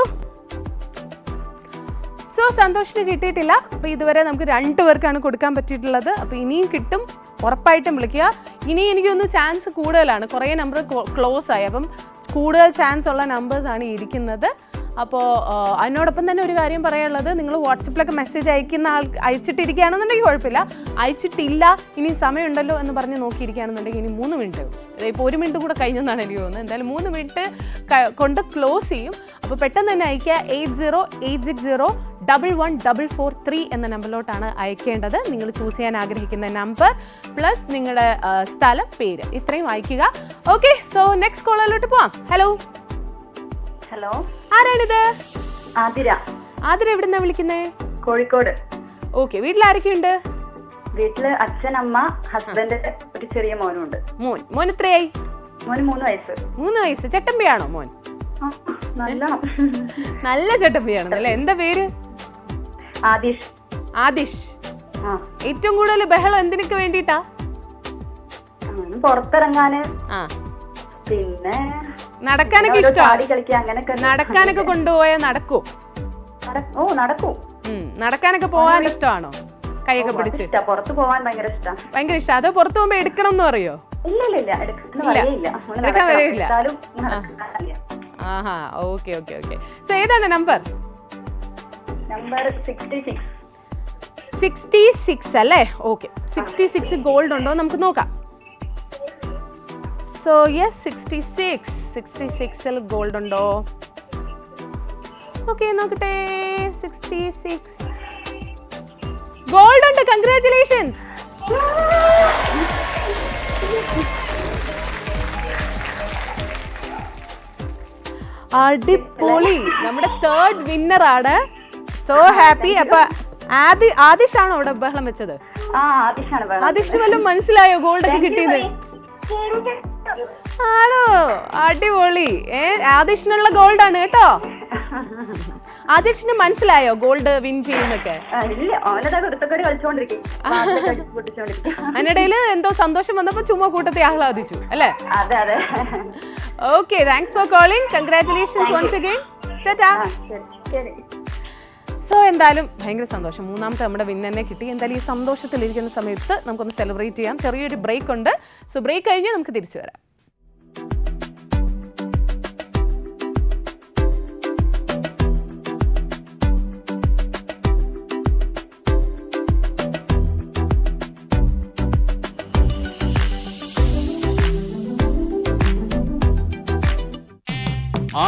സോ സന്തോഷിന് കിട്ടിയിട്ടില്ല. അപ്പോൾ ഇതുവരെ നമുക്ക് 2 പേർക്കാണ് കൊടുക്കാൻ പറ്റിയിട്ടുള്ളത്. അപ്പോൾ ഇനിയും കിട്ടും, ഉറപ്പായിട്ടും വിളിക്കുക. ഇനി എനിക്കൊന്ന് ചാൻസ് കൂടുതലാണ്, കുറേ നമ്പർ ക്ലോസ് ആയി. അപ്പം കൂടുതൽ ചാൻസ് ഉള്ള നമ്പേഴ്സാണ് ഇരിക്കുന്നത്. അപ്പോൾ അതിനോടൊപ്പം തന്നെ ഒരു കാര്യം പറയാനുള്ളത്, നിങ്ങൾ വാട്സപ്പിലൊക്കെ മെസ്സേജ് അയച്ചിട്ടിരിക്കുകയാണെന്നുണ്ടെങ്കിൽ കുഴപ്പമില്ല. അയച്ചിട്ടില്ല, ഇനി സമയമുണ്ടല്ലോ എന്ന് പറഞ്ഞ് നോക്കിയിരിക്കുകയാണെന്നുണ്ടെങ്കിൽ ഇനി 3 മിനിറ്റ്. ഇപ്പോൾ 1 മിനിറ്റ് കൂടെ കഴിഞ്ഞെന്നാണ് എനിക്ക് തോന്നുന്നത്. എന്തായാലും 3 മിനിറ്റ് കൊണ്ട് ക്ലോസ് ചെയ്യും. അപ്പോൾ പെട്ടെന്ന് തന്നെ അയക്കുക. 8086011443 എന്ന നമ്പറിലോട്ടാണ് അയക്കേണ്ടത്. നിങ്ങൾ ചൂസ് ചെയ്യാൻ ആഗ്രഹിക്കുന്ന നമ്പർ പ്ലസ് നിങ്ങളുടെ സ്ഥലം, പേര്, ഇത്രയും അയക്കുക. ഓക്കെ, സോ നെക്സ്റ്റ് കോളിലോട്ട് പോവാം. ഹലോ. ഹലോ, ആരാണിത്? ആതിര. ആതിര എവിടുന്നാ വിളിക്കുന്നേ? കോഴിക്കോട്. ഓക്കെ, വീട്ടിലാരൊക്കെയുണ്ട്? വീട്ടില് അച്ഛൻ, അമ്മ, ഹസ്ബൻഡ്, ഒരു ചെറിയ മോനുണ്ട്. മോൻ എത്രയായി? മോന് 3 വയസ്സ്. 3 വയസ്സ്. ചട്ടമ്പിയാണോ മോൻ? നല്ല ചട്ടമ്പിയാണെന്നല്ലേ. എന്താ പേര്? ആദിഷ്. ഏറ്റവും കൂടുതൽ ബഹളം എന്തിനൊക്കെ വേണ്ടിട്ടാ? പുറത്തിറങ്ങാന്, പിന്നെ നടക്കാനൊക്കെ ഇഷ്ടമാണ്. അങ്ങനെയൊക്കെ. നടക്കാനൊക്കെ കൊണ്ടുപോയാൽ നടക്കൂ? നടക്കൂ. നടക്കാനൊക്കെ പോവാൻ ഇഷ്ടമാണോ? കൈയൊക്കെ പിടിച്ച് പുറത്ത് പോവാൻ ഭയങ്കര ഇഷ്ടം. അതോ പുറത്ത് പോകുമ്പോ എടുക്കണം എന്ന് പറയോ? എടുക്കാൻ വരെയില്ല. ആഹാ, ഓക്കെ ഓക്കെ ഓക്കെ. സോ ഏതാണ് നമ്പർ? 66 അല്ലേ? ഓക്കെ, 66 ഗോൾഡ് ഉണ്ടോ നമുക്ക് നോക്കാം. സോ യെസ്, 66ൽ ഗോൾഡ് ഉണ്ടോ? ഓക്കെ, നോക്കട്ടെ. 66 ഗോൾഡ് ഉണ്ട്. കൺഗ്രാറ്റുലേഷൻസ്. അടിപൊളി, നമ്മുടെ 3rd വിന്നർ ആണ്. So happy. അപ്പൊ ആദിഷ് ആണോ അവിടെ ബഹളം വെച്ചത്? ആദിഷിന് വല്ലതും മനസ്സിലായോ ഗോൾഡ് ഒക്കെ കിട്ടിയത്? ആണോ? അടിപൊളി. ആദിഷിനുള്ള ഗോൾഡ് ആണ് കേട്ടോ. ആദിഷിന് മനസ്സിലായോ ഗോൾഡ് വിൻ ചെയ്യുന്നൊക്കെ? അതിനിടയിൽ എന്തോ സന്തോഷം വന്നപ്പോ ചുമ്മാ കൂട്ടത്തെ ആഹ്ലാദിച്ചു അല്ലേ? Okay, thanks for calling. Congratulations once again. Tata. So എന്തായാലും ഭയങ്കര സന്തോഷം. 3ാമത്തെ നമ്മുടെ വിന്നറിനെ കിട്ടി. എന്തായാലും ഈ സന്തോഷത്തിലിരിക്കുന്ന സമയത്ത് നമുക്കൊന്ന് സെലിബ്രേറ്റ് ചെയ്യാം. ചെറിയൊരു ബ്രേക്ക് ഉണ്ട്. സോ ബ്രേക്ക് കഴിഞ്ഞ് നമുക്ക് തിരിച്ചു വരാം.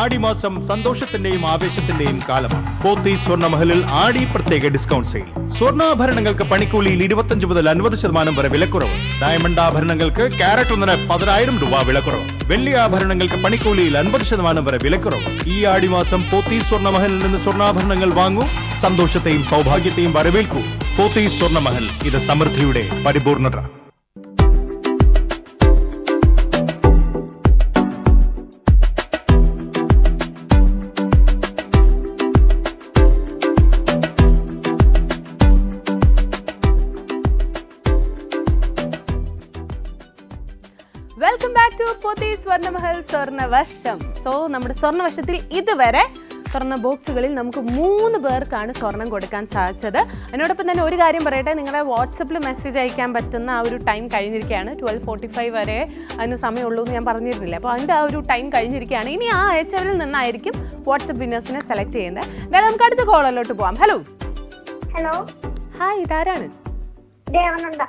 ആടിമാസം സന്തോഷത്തിന്റെയും ആവേശത്തിന്റെയും കാലമാണ്. പോത്തീസ് സ്വർണ്ണമഹലിൽ ആടി പ്രത്യേക ഡിസ്കൗണ്ട് സെയിൽ. സ്വർണ്ണാഭരണങ്ങൾക്ക് പണിക്കൂലിയിൽ 25 മുതൽ 50% വരെ വിലക്കുറവ്. ഡയമണ്ട് ആഭരണങ്ങൾക്ക് ക്യാരറ്റ് ഒന്നിന് 10,000 രൂപ വിലക്കുറവ്. വെള്ളി ആഭരണങ്ങൾക്ക് പണിക്കൂലിയിൽ 50% വരെ വിലക്കുറവ്. ഈ ആടിമാസം പോത്തീസ് സ്വർണ്ണമഹലിൽ നിന്ന് സ്വർണ്ണാഭരണങ്ങൾ വാങ്ങൂ, സന്തോഷത്തെയും സൗഭാഗ്യത്തെയും വരവേൽക്കൂ. പോത്തീസ് സ്വർണ്ണമഹൽ, ഇത് സമൃദ്ധിയുടെ പരിപൂർണത. Welcome back to Pothys Swarnamahal Swarnavarsham. So നമ്മുടെ സ്വർണ്ണവർഷത്തിൽ ഇതുവരെ സ്വർണ്ണ ബോക്സുകളിൽ നമുക്ക് 3 പേർക്കാണ് സ്വർണം കൊടുക്കാൻ സാധിച്ചത്. അതിനോടൊപ്പം തന്നെ ഒരു കാര്യം പറയട്ടെ, നിങ്ങളുടെ വാട്സപ്പിൽ മെസ്സേജ് അയക്കാൻ പറ്റുന്ന ആ ഒരു ടൈം കഴിഞ്ഞിരിക്കുകയാണ്. 12:45 വരെ അതിന് സമയമുള്ളൂ എന്ന് ഞാൻ പറഞ്ഞിരുന്നില്ല. അപ്പോൾ അതിൻ്റെ ആ ഒരു ടൈം കഴിഞ്ഞിരിക്കുകയാണ്. ഇനി ആ അയച്ചവരിൽ നിന്നായിരിക്കും വാട്സപ്പ് വിന്നേഴ്സിനെ സെലക്ട് ചെയ്യുന്നത്. എന്തായാലും നമുക്ക് അടുത്ത കോളിലോട്ട് പോവാം. ഹലോ ഹലോ, ഹായ്, ഇതാരാണ്? ദേവനന്ദ.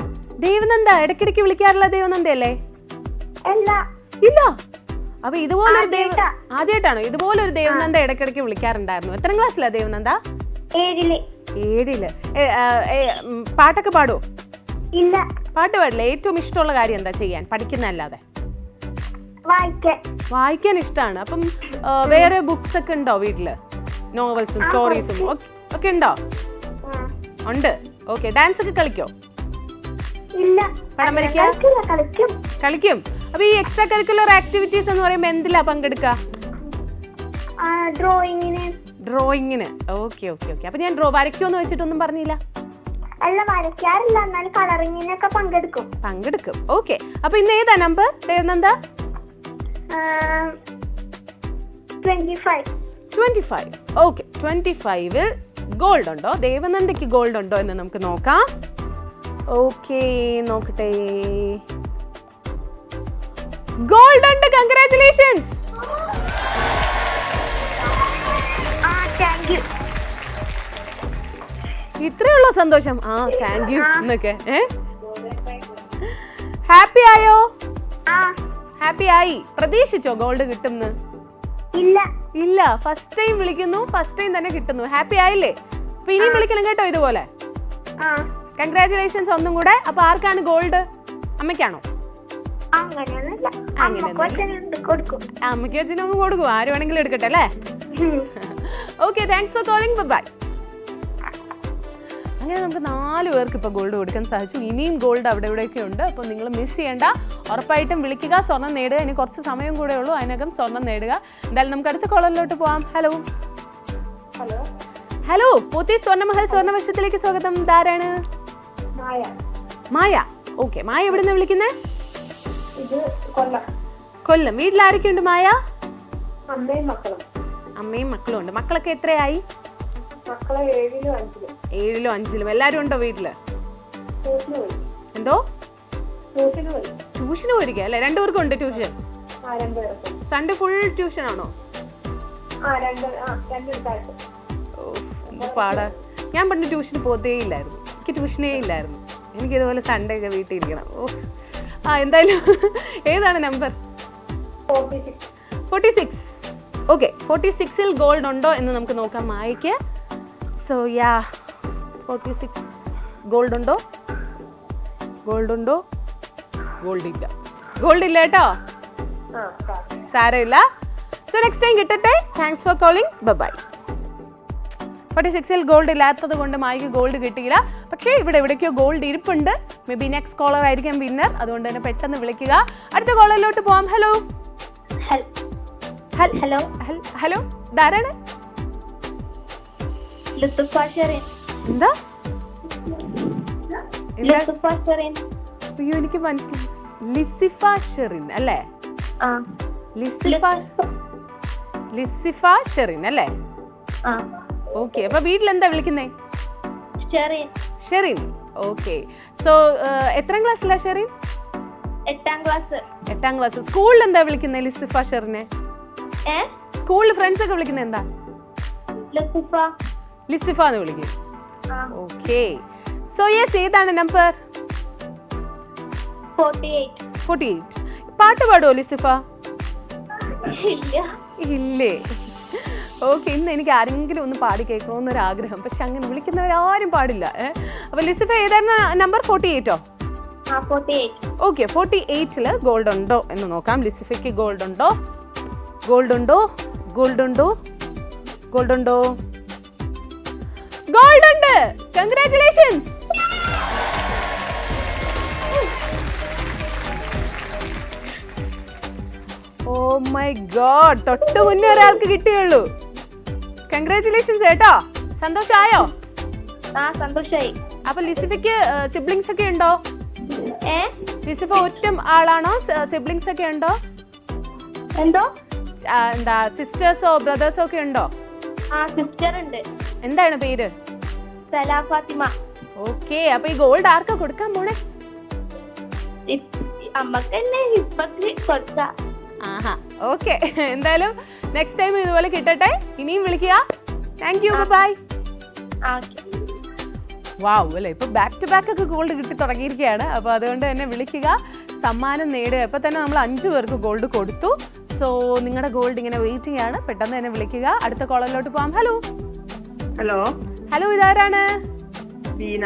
ദേവനന്ദ. ഇടയ്ക്കിടയ്ക്ക് വിളിക്കാറുള്ള ദേവനന്ദയല്ലേ? ഇല്ല. അപ്പൊ ഇതുപോലൊരു ആദ്യമായിട്ടാണോ ഇതുപോലൊരു ദേവനന്ദ ഇടയ്ക്കിടയ്ക്ക് വിളിക്കാറുണ്ടായിരുന്നു? എത്രാം ക്ലാസ്സിലാ ദേവനന്ദ? 7ല്. പാട്ടൊക്കെ പാടുവോ? ഇല്ല. പാട്ട് പാടില്ല. ഏറ്റവും ഇഷ്ടമുള്ള കാര്യം എന്താ ചെയ്യാൻ, പഠിക്കുന്നതല്ലാതെ? വായിക്കാൻ ഇഷ്ടമാണ്. അപ്പം വേറെ ബുക്സ് ഒക്കെ ഉണ്ടോ വീട്ടില്? നോവൽസും സ്റ്റോറീസും ഒക്കെ ഉണ്ടോ? ഉണ്ട്. ഓക്കെ. ഡാൻസ് ഒക്കെ കളിക്കോ? പടം വരയ്ക്കാൻ കളിക്കും. അപ്പൊ ഈ എക്സ്ട്രാ കരിക്കുലർ ആക്ടിവിറ്റീസ് എന്ന് പറയുമ്പോൾ എന്തിലാ പങ്കെടുക്കുക? ഡ്രോയിങ്ങിന്. ഓക്കെ. അപ്പൊ ഞാൻ വരയ്ക്കുമെന്ന് വെച്ചിട്ടൊന്നും പറഞ്ഞില്ല. വരയ്ക്കാറില്ല, എന്നാലും കളറിങ്ങിനൊക്കെ പങ്കെടുക്കും. ഓക്കെ. അപ്പൊ ഇന്ന് ഏതാ നമ്പർ ദേവനന്ദ? 25. ഓക്കെ. 25-ൽ ഗോൾഡ് ഉണ്ടോ? ദേവനന്ദയ്ക്ക് ഗോൾഡ് ഉണ്ടോ എന്ന് നമുക്ക് നോക്കാം. ഓക്കെ, നോക്കട്ടെ. ഗോൾഡ് ഉണ്ട്. കൺഗ്രാറ്റുലേഷൻസ്. ഇത്രയുള്ള സന്തോഷം. താങ്ക് യു എന്നൊക്കെ. ഹാപ്പി ആയോ? ഹാപ്പി ആയി. പ്രതീക്ഷിച്ചോ ഗോൾഡ് കിട്ടുന്നു? ഇല്ല. ഫസ്റ്റ് ടൈം വിളിക്കുന്നു, ഫസ്റ്റ് ടൈം തന്നെ കിട്ടുന്നു. ഹാപ്പി ആയില്ലേ? അപ്പൊ ഇനിയും വിളിക്കണം കേട്ടോ ഇതുപോലെ. കൺഗ്രാറ്റുലേഷൻസ് ഒന്നും കൂടെ. അപ്പൊ ആർക്കാണ് ഗോൾഡ്? അമ്മയ്ക്കാണോ? അമ്മയ്ക്കും അച്ഛനും കൊടുക്കും. ആര് വേണമെങ്കിലും എടുക്കട്ടെ അല്ലേ? Okay, thanks for calling. Bye. അങ്ങനെ നമുക്ക് 4 പേർക്ക് ഇപ്പോൾ ഗോൾഡ് കൊടുക്കാൻ സാധിച്ചു. ഇനിയും ഗോൾഡ് അവിടെ ഇവിടെയൊക്കെ ഉണ്ട്. അപ്പോൾ നിങ്ങൾ മിസ് ചെയ്യേണ്ട, ഉറപ്പായിട്ടും വിളിക്കുക, സ്വർണ്ണം നേടുക. ഇനി കുറച്ച് സമയം കൂടെ ഉള്ളൂ, അതിനകം സ്വർണ്ണം നേടുക. എന്തായാലും നമുക്ക് അടുത്ത കോളിലോട്ട് പോവാം. ഹലോ, പോത്തീസ് സ്വർണ്ണമഹൽ സ്വർണ്ണവർഷത്തിലേക്ക് സ്വാഗതം. ഇതാരാണ്? മായ. ഓക്കെ. മായ എവിടുന്നാ വിളിക്കുന്നേ? കൊല്ലം. വീട്ടിൽ ആരൊക്കെ ഉണ്ട് മായ? അമ്മയും മക്കളും ഉണ്ട്. മക്കളൊക്കെ എത്രയായി? 7ലും 5ലും. എല്ലാരും ഉണ്ടോ വീട്ടില്? എന്തോ? ട്യൂഷന് പോയിരിക്കുക അല്ലെ? 2 പേർക്കും ഉണ്ട് ട്യൂഷൻ? സൺഡേ ഫുൾ ട്യൂഷൻ ആണോ? പാടാ. ഞാൻ പണ്ട് ട്യൂഷന് പോത്തേ ഇല്ലായിരുന്നു. എനിക്ക് ട്യൂഷനേ ഇല്ലായിരുന്നു. എനിക്കിതുപോലെ സൺഡേ ഒക്കെ വീട്ടിൽ ഇരിക്കണം. എന്തായാലും ഏതാണ് നമ്പർ? 46. ഓക്കെ. 46-ൽ ഗോൾഡ് ഉണ്ടോ എന്ന് നമുക്ക് നോക്കാം മായയ്ക്ക്. സോ 46 ഗോൾഡ് ഉണ്ടോ? ഗോൾഡ് ഇല്ല കേട്ടോ. സാരമില്ല. സോ നെക്സ്റ്റ് ടൈം കിട്ടട്ടെ. Thanks for calling. ബൈ. 46-ൽ ഗോൾഡ് ഇല്ലാത്തത് കൊണ്ട് മായ്ക്ക് ഗോൾഡ് കിട്ടിയില്ല. പക്ഷേ ഇവിടെ എവിടേക്കോ ഗോൾഡ് ഇരിപ്പുണ്ട്. മേ ബി നെക്സ്റ്റ് കോളർ ആയിരിക്കും വിന്നർ. അതുകൊണ്ട് തന്നെ പെട്ടെന്ന് വിളിക്കുക. അടുത്ത കോളറിലോട്ട് പോവാം. ഹലോ. ഇതാരാണ്? എന്താ? അയ്യോ, എനിക്ക് മനസ്സിലായി. ലിസിഫ ഷെറിൻ അല്ലേ? ലിസിഫ ഷെറിൻ അല്ലേ? ഓക്കെ. അപ്പൊ വീട്ടിൽ എന്താ വിളിക്കുന്നേ? ഷെറിൻ. ഓക്കെ. സോ എത്രാം ക്ലാസ്സിലാ ഷെറിൻ? 8ാം ക്ലാസ്. സ്കൂളിൽ എന്താ വിളിക്കുന്നേ ലിസിഫ ഷെറിനെ? സ്കൂളിൽ ഫ്രണ്ട്സ് ഒക്കെ വിളിക്കുന്നത് എന്താ? ലിസിഫ എന്ന് വിളിക്കും. ഓക്കെ. സോ യെസ്, ഏതാണ് നമ്പർ? 48. പാട്ട് പാടുവോ ലിസിഫ? ഇല്ലേ? ഓക്കെ, ഇന്ന് എനിക്ക് ആരെങ്കിലും ഒന്ന് പാടി കേൾക്കണമെന്നൊരാഗ്രഹം, പക്ഷെ അങ്ങനെ വിളിക്കുന്നവരാരും പാടില്ല. അപ്പോൾ ലിസിഫ ഏതായിരുന്നു നമ്പർ? 48ഓ? 48. ഓക്കെ, 48ൽ ഗോൾഡ് ഉണ്ടോ എന്ന് നോക്കാം. ലിസിഫയ്ക്ക് ഗോൾഡ് ഉണ്ടോ? ഗോൾഡ് ഉണ്ടോ? ഗോൾഡ് ഉണ്ടോ? ഗോൾഡ് ഉണ്ടോ? ഗോൾഡ് ഉണ്ട്. കൺഗ്രാറ്റുലേഷൻസ്. ഓ മൈ ഗോഡ്, തൊട്ട് മുന്നേ ഒരാൾക്ക് കിട്ടിയുള്ളൂ. കൺഗ്രാറ്റുലേഷൻസ് കേട്ടോ. സന്തോഷമായോ? സന്തോഷായി. അപ്പൊ ലിസിഫയ്ക്ക് സിബ്ലിങ്സ് ഒക്കെ ഉണ്ടോ? ലിസിഫ ഒറ്റ ആളാണോ? സിബ്ലിങ്സ് ഒക്കെ ഉണ്ടോ? എന്തോ? എന്താ സിസ്റ്റേഴ്സോ ബ്രദേഴ്സോ ഒക്കെ ഉണ്ടോ? സിസ്റ്റർ ഉണ്ട്. എന്താണ് പേര്? സലാ ഫാത്തിമ. ഓക്കെ, അപ്പൊ ഈ ഗോൾഡ് ആർക്കാ കൊടുക്കാൻ പോണേ? അമ്മക്ക് തന്നെ ഇപ്പക്ക് കൊടുക്ക. ആഹാ, ഓക്കെ. എന്തായാലും നെക്സ്റ്റ് ടൈം ഇതുപോലെ കിട്ടട്ടെ. ഇനിയും വിളിക്കുക. Thank you, by. വാവ് അല്ലേ, ഇപ്പൊ ബാക്ക് ടു ബാക്ക് ഒക്കെ ഗോൾഡ് കിട്ടി തുടങ്ങിയിരിക്കുകയാണ്. അപ്പോൾ അതുകൊണ്ട് തന്നെ വിളിക്കുക, സമ്മാനം നേടുക. ഇപ്പം തന്നെ നമ്മൾ 5 പേർക്ക് ഗോൾഡ് കൊടുത്തു. സോ നിങ്ങളുടെ ഗോൾഡ് ഇങ്ങനെ വെയിറ്റിംഗ് ആണ്. പെട്ടെന്ന് തന്നെ വിളിക്കുക. അടുത്ത കോളറിലോട്ട് പോകാം. ഹലോ. ഹലോ. ഹലോ, ഇതാരാണ്? ബീന.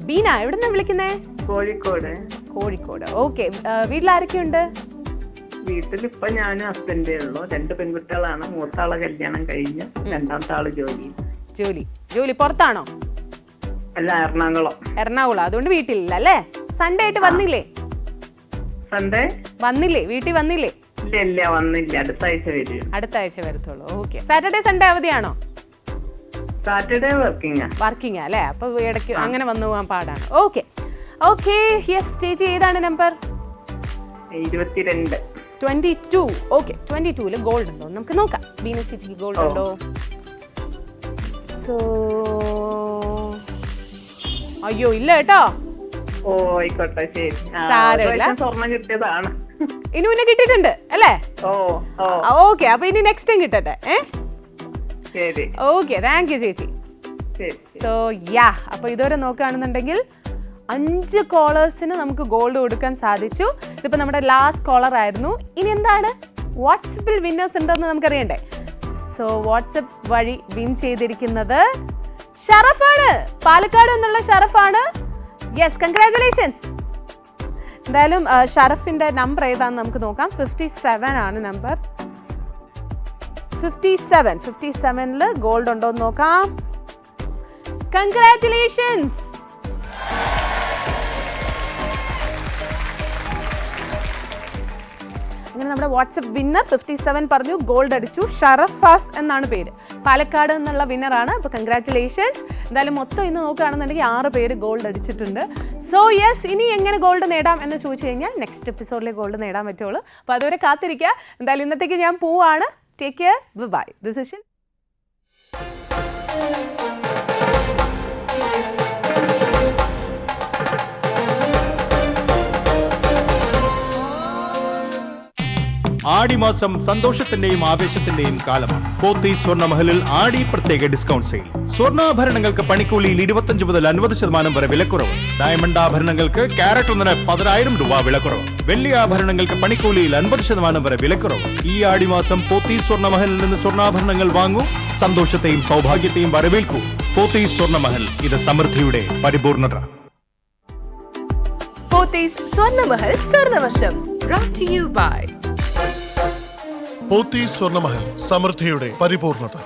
ബീന, എവിടുന്നാ വിളിക്കുന്നേ? കോഴിക്കോട്. കോഴിക്കോട്. ഓക്കെ, വീട്ടിൽ ആരൊക്കെയുണ്ട്? വീട്ടിലിപ്പൊ ഞാനും ഹസ്ബൻഡേ ഉള്ളൂ. 2 പെൺകുട്ടികളാണ്. മൂത്താളെ കല്യാണം കഴിഞ്ഞ്, രണ്ടാമത്തെ ആള് ജോലി പുറത്താണോ? അല്ല, എറണാകുളം. അതുകൊണ്ട് വീട്ടിലില്ല അല്ലേ? സൺഡേ ആയിട്ട് വന്നില്ലേ? സൺഡേ വന്നില്ലേ? വീട്ടിൽ വന്നില്ലേ? ഇല്ല, വന്നില്ല. അടുത്ത ആഴ്ച വരും. അടുത്ത ആഴ്ച വരത്തുള്ളൂ. ഓക്കെ, സാറ്റർഡേ സൺഡേ അവധിയാണോ? സാറ്റർഡേ വർക്കിംഗ് അല്ലേ? അപ്പൊ ഇടയ്ക്ക് അങ്ങനെ വന്നു പോകാൻ പാടാണ്. Okay, yes. ചേച്ചി ഏതാണ് നമ്പർ? 22. 22. ഓക്കെ, 22ല് ഗോൾഡ് ഉണ്ടോ നമുക്ക് നോക്കാം. ബീന ചേച്ചിക്ക് ഗോൾഡ് ഉണ്ടോ? സോ അയ്യോ, ഇല്ല കേട്ടോ. ഓ, ആയിക്കോട്ടെ, ശരി. സാരമില്ല, സ്വർണം കിട്ടിയതാണ്. ഇനി മുന്നേ കിട്ടിയിട്ടുണ്ട് അല്ലേ? ഓക്കെ, അപ്പൊ ഇനി നെക്സ്റ്റ് ടൈം കിട്ടട്ടെ. ശരി. ഓക്കെ, താങ്ക് യു ചേച്ചി. സോ അപ്പൊ ഇതുവരെ നോക്കുകയാണെന്നുണ്ടെങ്കിൽ 5 കോളേഴ്സിന് നമുക്ക് ഗോൾഡ് കൊടുക്കാൻ സാധിച്ചു. ഇതിപ്പോൾ നമ്മുടെ ലാസ്റ്റ് കോളർ ആയിരുന്നു. ഇനി എന്താണ്? വാട്സപ്പിൽ വിന്നേഴ്സ് ഉണ്ടെന്ന് നമുക്കറിയണ്ടേ. സോ വാട്സപ്പ് വഴി വിൻ ചെയ്തിരിക്കുന്നത് ഷറഫാണ്. പാലക്കാട് എന്നുള്ള ഷറഫാണ്. Yes, congratulations. എന്തായാലും ഷറഫിന്റെ നമ്പർ ഏതാണെന്ന് നമുക്ക് നോക്കാം. 57 ആണ് നമ്പർ. 57ല് ഗോൾഡ് ഉണ്ടോ എന്ന് നോക്കാം. കൺഗ്രാറ്റുലേഷൻസ്. അങ്ങനെ നമ്മുടെ വാട്സപ്പ് വിന്നർ 57 പറഞ്ഞു, ഗോൾഡ് അടിച്ചു. ഷറഫാസ് എന്നാണ് പേര്. പാലക്കാട് എന്നുള്ള വിന്നറാണ്. അപ്പോൾ കൺഗ്രാറ്റുലേഷൻസ്. എന്തായാലും മൊത്തം ഇന്ന് നോക്കുകയാണെന്നുണ്ടെങ്കിൽ 6 പേര് ഗോൾഡ് അടിച്ചിട്ടുണ്ട്. സോ യെസ്, ഇനി എങ്ങനെ ഗോൾഡ് നേടാം എന്ന് ചോദിച്ചു കഴിഞ്ഞാൽ നെക്സ്റ്റ് എപ്പിസോഡിലെ ഗോൾഡ് നേടാൻ പറ്റുള്ളൂ. അപ്പോൾ അതുവരെ കാത്തിരിക്കുക. എന്തായാലും ഇന്നത്തേക്ക് ഞാൻ പോവാണ്. Take care, bye. This is ആടിമാസം സന്തോഷത്തിന്റെയും ആവേശത്തിന്റെയും കാലമാണ്. പോത്തീസ് സ്വർണ്ണമഹലിൽ ആടി പ്രത്യേക ഡിസ്കൗണ്ട് സെയിൽ. സ്വർണ്ണാഭരണങ്ങൾക്ക് പണിക്കൂലിയിൽ 25 മുതൽ 50% വരെ വിലക്കുറവ്. ഡയമണ്ട് ആഭരണങ്ങൾക്ക് ക്യാരറ്റ് ഒന്നിന് 10,000 രൂപ വിലക്കുറവ്. വെള്ളി ആഭരണങ്ങൾക്ക് പണിക്കൂലിയിൽ 50% വരെ വിലക്കുറവ്. ഈ ആടിമാസം പോത്തീസ് സ്വർണ്ണമഹലിൽ നിന്ന് സ്വർണ്ണാഭരണങ്ങൾ വാങ്ങൂ. സന്തോഷത്തെയും സൗഭാഗ്യത്തെയും വരവേൽക്കൂ. പോത്തീസ് സ്വർണ്ണമഹൽ, ഇത് സമൃദ്ധിയുടെ പരിപൂർണത. Pothys Swarnamahal സ്വർണ്ണവർഷം brought to you by Pothys സ്വർണ്ണമഹൽ, സമൃദ്ധിയുടെ പരിപൂർണത.